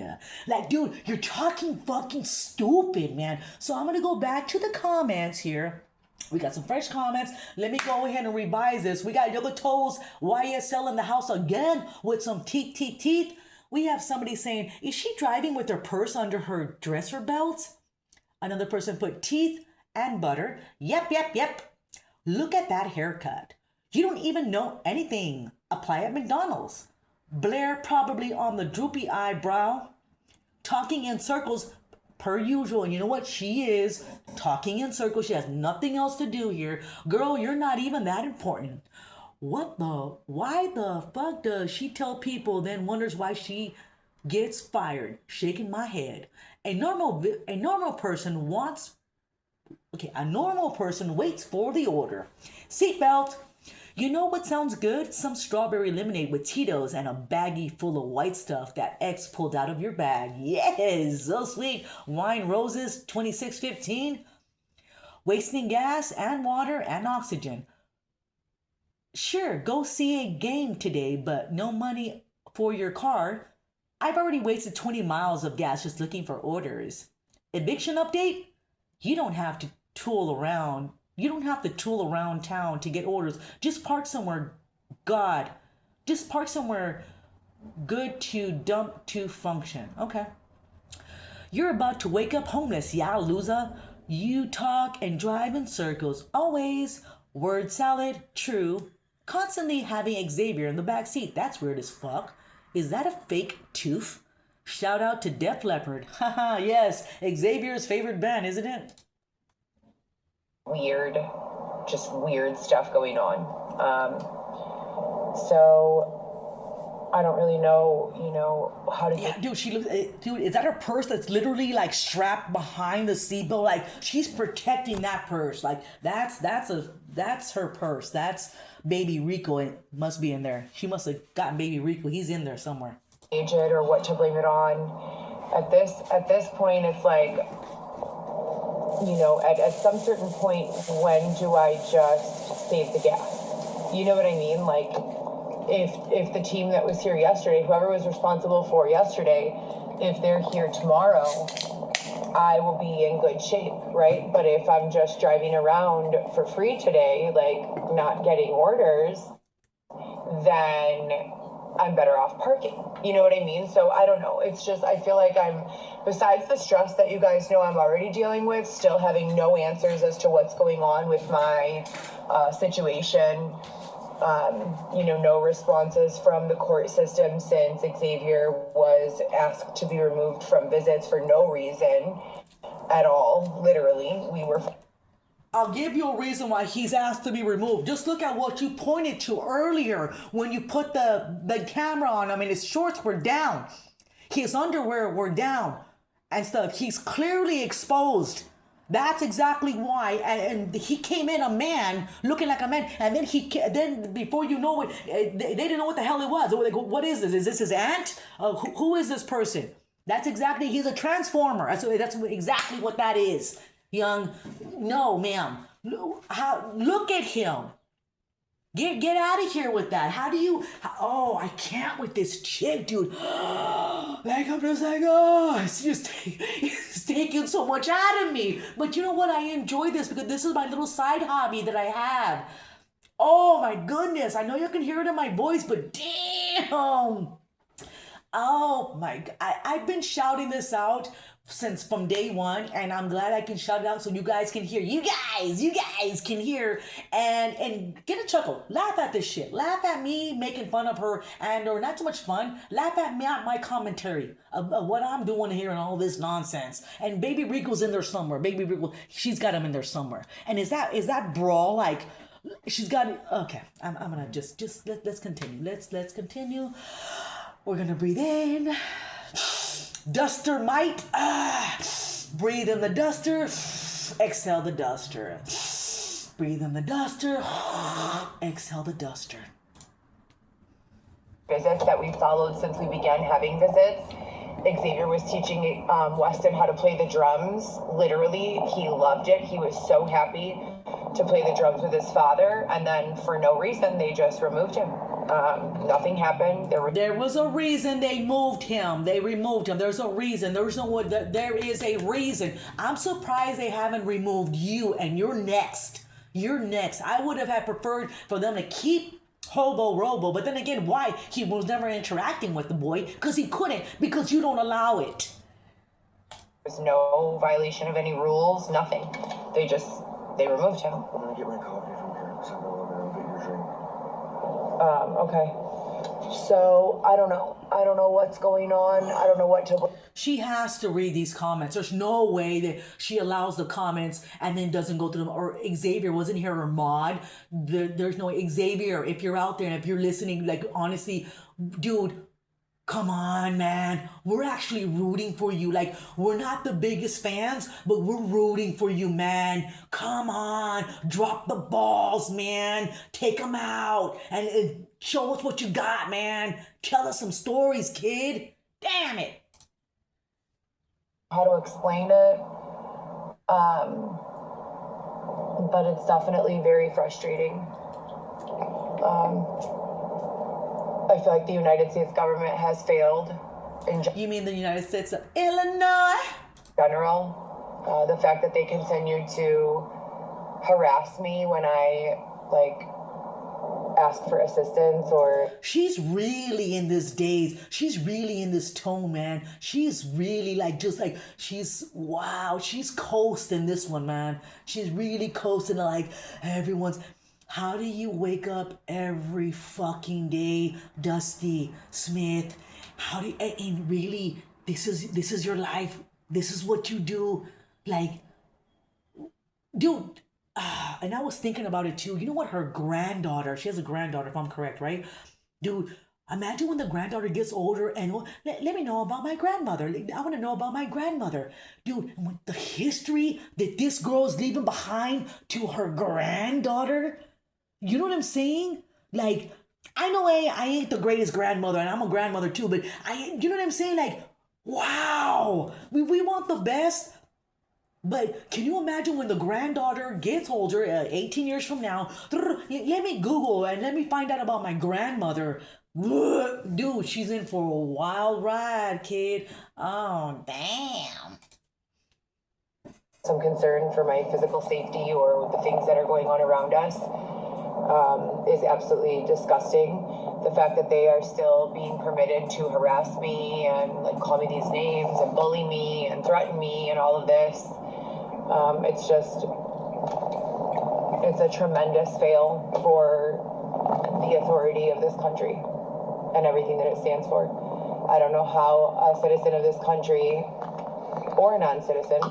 Dude, you're talking fucking stupid, man. So I'm gonna go back to the comments here. We got some fresh comments. Let me go ahead and revise this. We got Yoga Toes YSL in the house again with some teeth. We have somebody saying, is she driving with her purse under her dresser belt? Another person put teeth and butter. Yep. Look at that haircut. You don't even know anything. Apply at McDonald's. Blair probably on the droopy eyebrow. Talking in circles per usual. And you know what? She is talking in circles. She has nothing else to do here. Girl, you're not even that important. Why the fuck does she tell people, then wonders why she gets fired? Shaking my head. A normal person waits for the order. Seatbelt. You know what sounds good? Some strawberry lemonade with Tito's and a baggie full of white stuff that X pulled out of your bag. Yes, so sweet. Wine roses, 26.15. Wasting gas and water and oxygen. Sure, go see a game today, but no money for your car. I've already wasted 20 miles of gas just looking for orders. Eviction update? You don't have to tool around. You don't have to tool around town to get orders. Just park somewhere, God. Just park somewhere good to dump to function. Okay. You're about to wake up homeless, yeah, loser. You talk and drive in circles. Always. Word salad, true. Constantly having Xavier in the back seat. That's weird as fuck. Is that a fake tooth? Shout out to Def Leppard. Haha, yes. Xavier's favorite band, isn't it? Weird, just weird stuff going on. So I don't really know, how to Yeah, dude, she looks. Dude, is that her purse that's literally like strapped behind the seatbelt? Like she's protecting that purse. Like that's her purse. That's Baby Rico. It must be in there. She must have gotten Baby Rico. He's in there somewhere. Age it or what to blame it on. At this point, it's like, at some certain point, when do I just save the gas? You know what I mean? Like, if the team that was here yesterday, whoever was responsible for yesterday, if they're here tomorrow, I will be in good shape, right? But if I'm just driving around for free today, like not getting orders, then I'm better off parking. You know what I mean? So I don't know. It's just, I feel like I'm, besides the stress that you guys know I'm already dealing with, still having no answers as to what's going on with my situation. No responses from the court system since Xavier was asked to be removed from visits for no reason at all. Literally, I'll give you a reason why he's asked to be removed. Just look at what you pointed to earlier when you put the camera on him and his shorts were down. His underwear were down and stuff. He's clearly exposed. That's exactly why. And he came in a man, looking like a man. And then before you know it, they didn't know what the hell it was. They go, what is this? Is this his aunt? Who is this person? That's exactly, he's a transformer. That's exactly what that is. Young, no, ma'am. Look at him. Get out of here with that. I can't with this chick, dude. Like, I'm just like, it's taking so much out of me. But you know what? I enjoy this because this is my little side hobby that I have. Oh my goodness. I know you can hear it in my voice, but damn. Oh my, I've been shouting this out since from day one, and I'm glad I can shout it out so you guys can hear. You guys can hear and get a chuckle. Laugh at this shit. Laugh at me making fun of her or not too much fun. Laugh at me at my commentary of what I'm doing here and all this nonsense. And Baby Rico's in there somewhere. Baby Rico, she's got him in there somewhere. And is that brawl like she's got it? Okay, I'm gonna just let's continue. Let's continue. We're gonna breathe in. Duster might. Breathe in the duster. Exhale the duster. Breathe in the duster. Exhale the duster. Visits that we followed since we began having visits. Xavier was teaching Weston how to play the drums. Literally, he loved it. He was so happy to play the drums with his father. And then for no reason, they just removed him. Nothing happened. There was a reason they moved him. They removed him. There's a reason. There is a reason. I'm surprised they haven't removed you, and you're next. You're next. I would have had preferred for them to keep Hobo Robo, but then again, why? He was never interacting with the boy because he couldn't, because you don't allow it. There's no violation of any rules, nothing. They removed him. I'm gonna get my coffee from here because I'm gonna get your drink. Okay. So I don't know. I don't know what's going on. I don't know what to. She has to read these comments. There's no way that she allows the comments and then doesn't go through them. Or Xavier wasn't here or Mod. There's no Xavier. If you're out there and if you're listening, like honestly, dude, Come on, man. We're actually rooting for you. Like, we're not the biggest fans, but we're rooting for you, man. Come on. Drop the balls, man. Take them out and show us what you got, man. Tell us some stories, kid. Damn it. How to explain it. But it's definitely very frustrating. I feel like the United States government has failed in You mean the United States of Illinois? general. The fact that they continue to harass me when I ask for assistance or She's really in this daze. She's really in this tone, man. She's really she's coasting this one, man. She's really coasting like everyone's. How do you wake up every fucking day, Dusty Smith? How do you, and really, this is your life. This is what you do. Like, dude, and I was thinking about it too. You know what? Her granddaughter, she has a granddaughter, if I'm correct, right? Dude, imagine when the granddaughter gets older and let me know about my grandmother. I want to know about my grandmother. Dude, and with the history that this girl's leaving behind to her granddaughter, you know what I'm saying? Like, I know I ain't the greatest grandmother, and I'm a grandmother too, but you know what I'm saying? Like, wow, we want the best. But can you imagine when the granddaughter gets older, 18 years from now? Let me Google and let me find out about my grandmother. Dude, she's in for a wild ride, kid. Oh, damn. some concern for my physical safety or the things that are going on around us is absolutely disgusting. The fact that they are still being permitted to harass me and call me these names and bully me and threaten me and all of this, it's a tremendous fail for the authority of this country and everything that it stands for. I don't know how a citizen of this country or a non-citizen.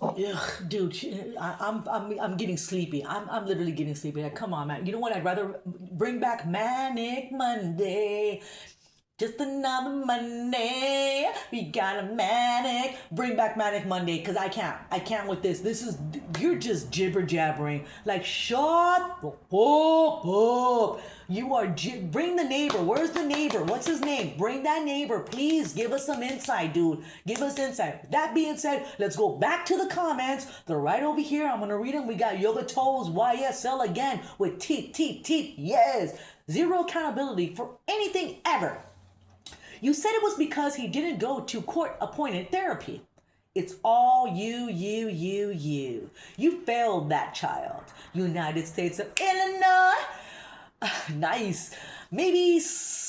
Ugh, dude, I'm getting sleepy. I'm literally getting sleepy. Like, come on, man. You know what? I'd rather bring back Manic Monday. Just another Monday. We got a manic. Bring back Manic Monday, because I can't with this. You're just jibber jabbering. Like, shut up. You are bring the neighbor. Where's the neighbor? What's his name? Bring that neighbor. Please give us some insight, dude. Give us insight. That being said, let's go back to the comments. They're right over here. I'm going to read them. We got Yoga Toes YSL again with teeth. Yes. Zero accountability for anything ever. You said it was because he didn't go to court-appointed therapy. It's all you. You failed that child. United States of Illinois. Nice. Maybe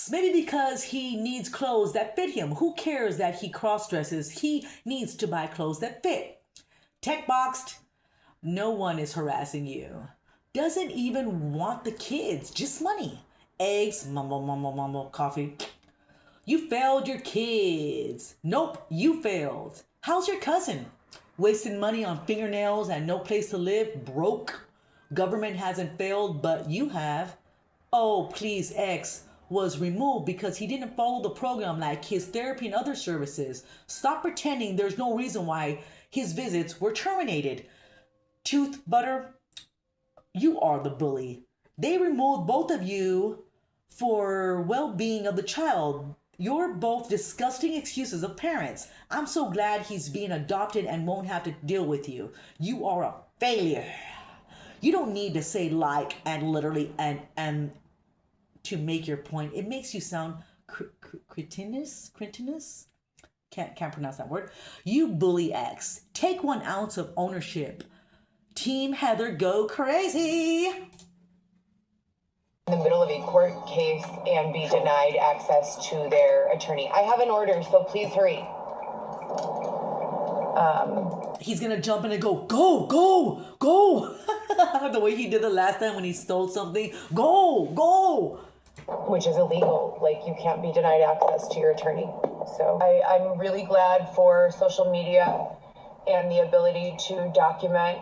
because he needs clothes that fit him. Who cares that he cross-dresses? He needs to buy clothes that fit. Tech-boxed. No one is harassing you. Doesn't even want the kids. Just money. Eggs. Mumble. Coffee. You failed your kids. Nope, you failed. How's your cousin? Wasting money on fingernails and no place to live? Broke? Government hasn't failed, but you have. Oh, please, X was removed because he didn't follow the program like his therapy and other services. Stop pretending there's no reason why his visits were terminated. Tooth butter, you are the bully. They removed both of you for well-being of the child. You're both disgusting excuses of parents. I'm so glad he's being adopted and won't have to deal with you. You are a failure. You don't need to say like and literally and to make your point. It makes you sound cretinous. Can't pronounce that word. You bully X. Take 1 ounce of ownership. Team Heather, go crazy. In the middle of a court case and be denied access to their attorney. I have an order, so please hurry. He's gonna jump in and go. The way he did the last time when he stole something. Go. Which is illegal. You can't be denied access to your attorney. So I'm really glad for social media and the ability to document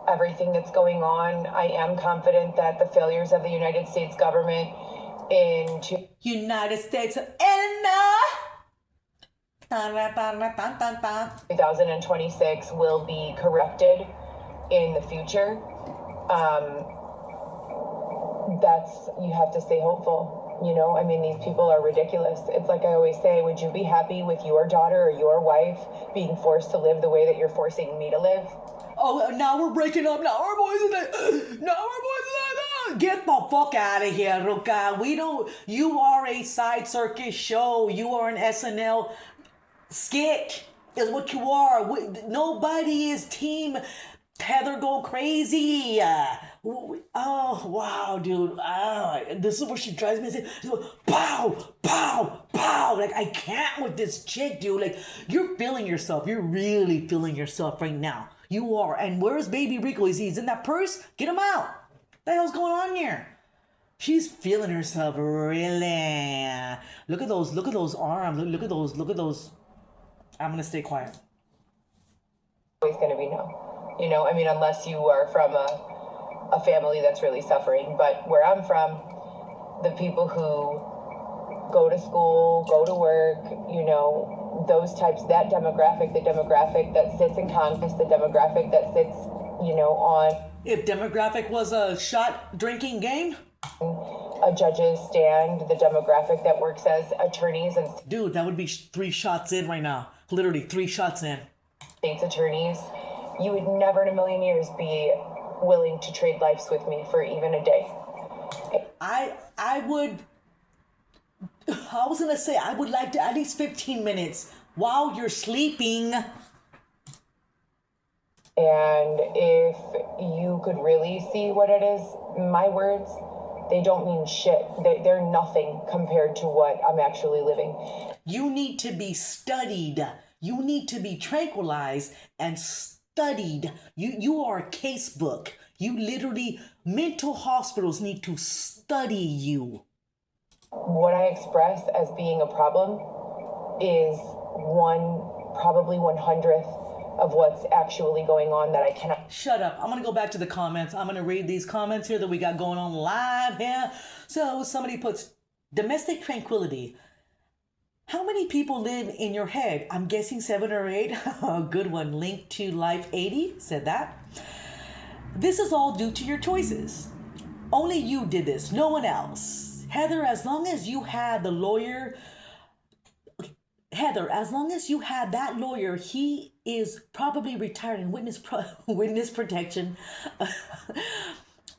everything that's going on. I am confident that the failures of the United States government United States of Illinois 2026 will be corrected in the future. You have to stay hopeful. You know, I mean, these people are ridiculous. It's like I always say, would you be happy with your daughter or your wife being forced to live the way that you're forcing me to live? Oh, now we're breaking up. Now our boys are like, get the fuck out of here, Ruka. We don't, you are a side circus show. You are an SNL skit is what you are. Nobody is team Heather go crazy. Oh, wow, dude. This is where she drives me insane. Pow, pow, pow. Like, I can't with this chick, dude. Like, you're feeling yourself. You're really feeling yourself right now. You are. And where's baby Rico? He's in that purse? Get him out. What the hell's going on here? She's feeling herself, really. Look at those arms. Look at those. I'm gonna stay quiet. Always gonna be no. You know, I mean, unless you are from a family that's really suffering. But where I'm from, the people who go to school, go to work, you know, those types, that demographic, the demographic that sits in Congress, the demographic that sits, you know, on... If demographic was a shot drinking game? A judge's stand, the demographic that works as attorneys and... Dude, that would be 3 shots in right now. Literally 3 shots in. State's attorneys, you would never in a million years be willing to trade lives with me for even a day. I was gonna say, I would like to at least 15 minutes while you're sleeping. And if you could really see what it is, my words, they don't mean shit. They're nothing compared to what I'm actually living. You need to be studied. You need to be tranquilized and studied. You are a case book. You literally, mental hospitals need to study you. What I express as being a problem is probably 1/100th of what's actually going on that I cannot... Shut up. I'm going to go back to the comments. I'm going to read these comments here that we got going on live here. So somebody puts, domestic tranquility. How many people live in your head? I'm guessing 7 or 8. Oh, good one. Link to Life 80 said that. This is all due to your choices. Only you did this, no one else. Heather, as long as you had the lawyer... Heather, as long as you had that lawyer, he is probably retired in witness protection.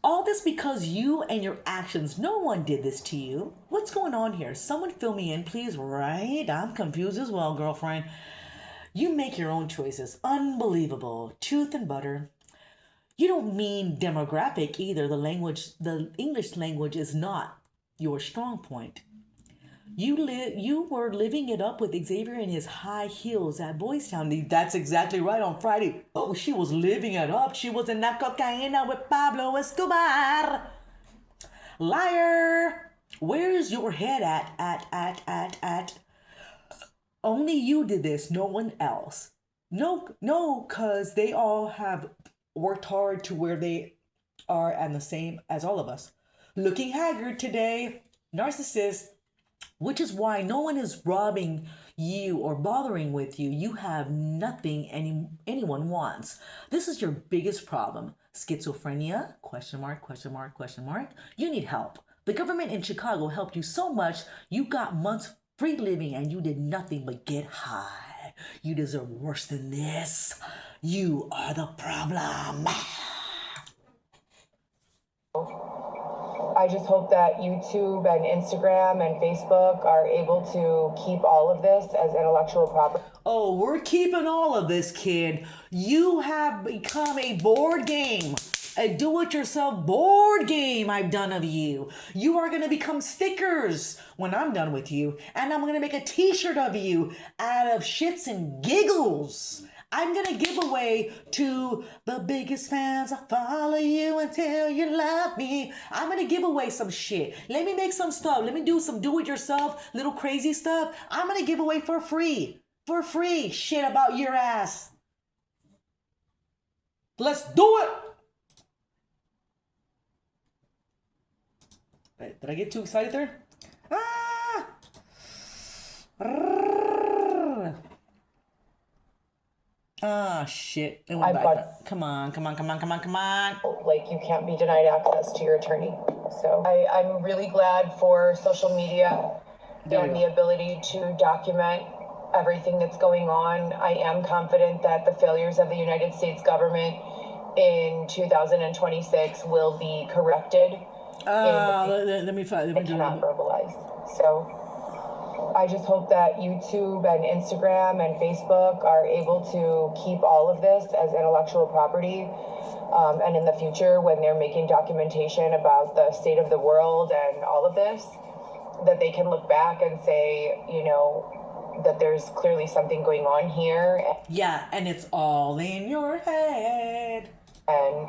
All this because you and your actions. No one did this to you. What's going on here? Someone fill me in, please. Right? I'm confused as well, girlfriend. You make your own choices. Unbelievable. Tooth and butter. You don't mean demographic either. The English language is not your strong point. You were living it up with Xavier in his high heels at Boys Town. That's exactly right. On Friday, oh, she was living it up. She was in that cocaína with Pablo Escobar. Liar. Where's your head at? Only you did this, no one else. No, cause they all have worked hard to where they are and the same as all of us. Looking haggard today. Narcissist. Which is why no one is robbing you or bothering with you. You have nothing anyone wants. This is your biggest problem. Schizophrenia? ? You need help. The government in Chicago helped you so much, you got months free living and you did nothing but get high. You deserve worse than this. You are the problem. I just hope that YouTube and Instagram and Facebook are able to keep all of this as intellectual property. Oh, we're keeping all of this, kid. You have become a board game. A do-it-yourself board game I've done of you. You are going to become stickers when I'm done with you. And I'm going to make a t-shirt of you out of shits and giggles. I'm going to give away to the biggest fans. I follow you until you love me. I'm going to give away some shit. Let me make some stuff. Let me do some do-it-yourself, little crazy stuff. I'm going to give away for free. For free. Shit about your ass. Let's do it. Wait, did I get too excited there? Ah, shit. It went I've back. got Come on. like you can't be denied access to your attorney. So I'm really glad for social media There we and go. the ability to document everything that's going on. I am confident that the failures of the United States government in 2026 will be corrected. Let me I do cannot it. verbalize. So I just hope that YouTube and Instagram and Facebook are able to keep all of this as intellectual property. And in the future, when they're making documentation about the state of the world and all of this, that they can look back and say, you know, that there's clearly something going on here. Yeah, and it's all in your head. And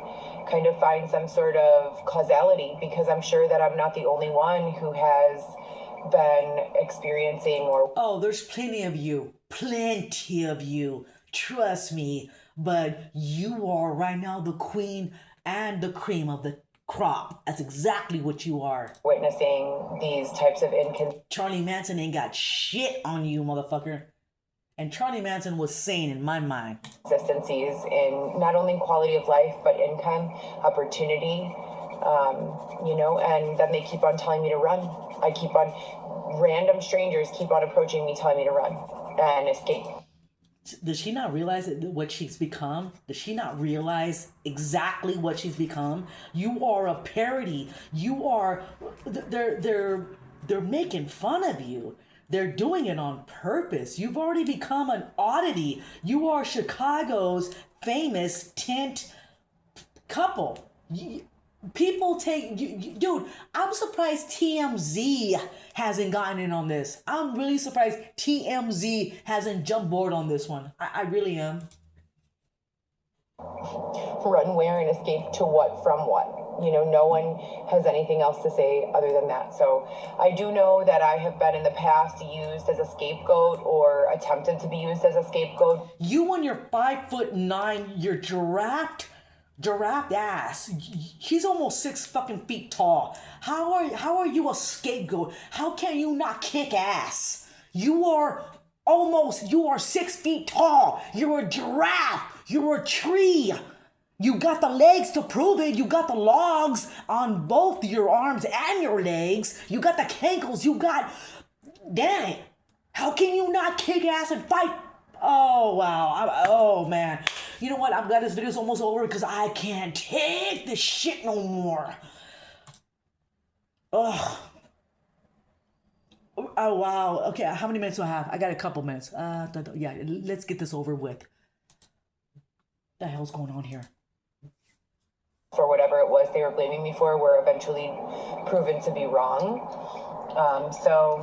kind of find some sort of causality, because I'm sure that I'm not the only one who has been experiencing or Oh, there's plenty of you. Plenty of you. Trust me. But you are right now the queen and the cream of the crop. That's exactly what you are. witnessing these types of Charlie Manson ain't got shit on you, motherfucker. And Charlie Manson was sane in my mind. inconsistencies in not only quality of life, but income, opportunity, you know, and then they keep on telling me to run. Random strangers keep on approaching me, telling me to run and escape. Does she not realize what she's become? Does she not realize exactly what she's become? You are a parody. You are. They're making fun of you. They're doing it on purpose. You've already become an oddity. You are Chicago's famous tent couple. People take dude. I'm surprised TMZ hasn't gotten in on this. I'm really surprised TMZ hasn't jumped board on this one. I really am. Run where and escape to what from what? You know, no one has anything else to say other than that. So I do know that I have been in the past used as a scapegoat or attempted to be used as a scapegoat. You and your 5'9", your giraffe ass. She's almost 6 fucking feet tall. How are you a scapegoat? How can you not kick ass? You are 6 feet tall. You're a giraffe. You're a tree. You got the legs to prove it. You got the logs on both your arms and your legs. You got the cankles. You got... Damn it. How can you not kick ass and fight? Oh, wow. Oh, man. You know what? I'm glad this video's almost over because I can't take this shit no more. Ugh. Oh, wow. Okay, how many minutes do I have? I got a couple minutes. Yeah, let's get this over with. What the hell's going on here? For whatever it was they were blaming me for were eventually proven to be wrong. So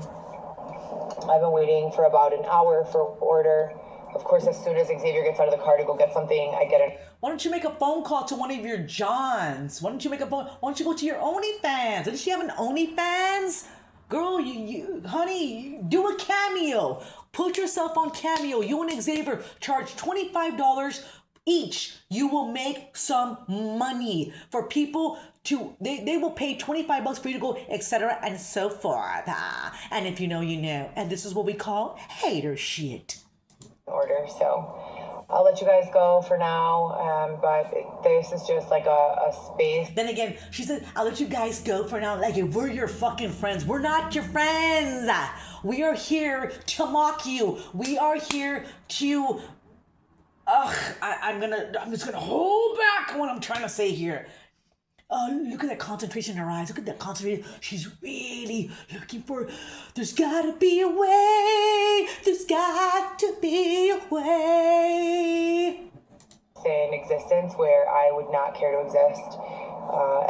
I've been waiting for about an hour for order. Of course, as soon as Xavier gets out of the car to go get something, I get it. Why don't you make a phone call to one of your Johns? Why don't you go to your OnlyFans? Does she have an OnlyFans? Girl, honey, do a Cameo. Put yourself on Cameo. You and Xavier charge $25 each. You will make some money for people to, they will pay $25 for you to go, etc. and so forth. And if you know, you know. And this is what we call hater shit. Order, so I'll let you guys go for now, but this is just like a space. Then again, she said, I'll let you guys go for now. Like, if we're your fucking friends. We're not your friends. We are here to mock you. We are here to... I'm just gonna hold back what I'm trying to say here. Look at that concentration in her eyes. Look at that concentration. She's really looking for... There's gotta be a way. There's got to be a way. In existence where I would not care to exist.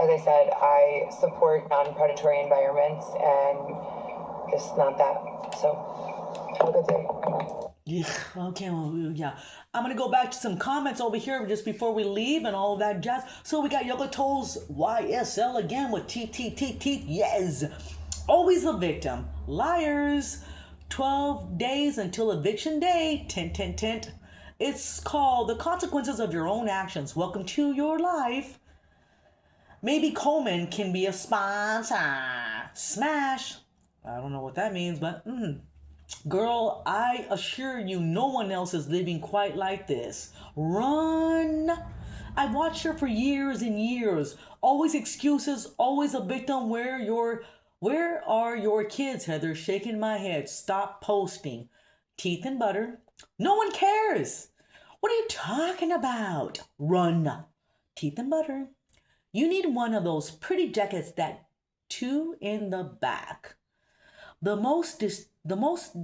As I said, I support non-predatory environments, and this is not that. So, have a good day. Yeah, okay, well, yeah. I'm gonna go back to some comments over here just before we leave and all that jazz. So we got Yokoto's YSL again with T. Yes. Always a victim. Liars. 12 days until eviction day. Tint. It's called The Consequences of Your Own Actions. Welcome to your life. Maybe Coleman can be a sponsor. Smash. I don't know what that means, but Girl, I assure you, no one else is living quite like this. Run! I watched her for years and years. Always excuses, always a victim. Where are your kids, Heather? Shaking my head. Stop posting. Teeth and butter. No one cares. What are you talking about? Run. Teeth and butter. You need one of those pretty jackets that two in the back. The most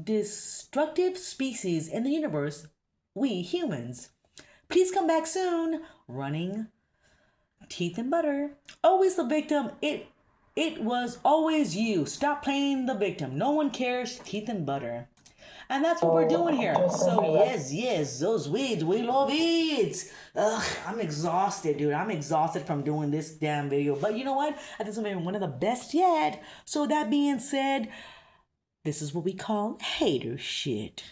destructive species in the universe, we humans. Please come back soon. Running. Teeth and butter. Always the victim. It was always you. Stop playing the victim. No one cares. Teeth and butter. And that's what we're doing here. So yes, those weeds, we love weeds. Ugh, I'm exhausted, dude. I'm exhausted from doing this damn video. But you know what? I think it's gonna be one of the best yet. So that being said, this is what we call hater shit.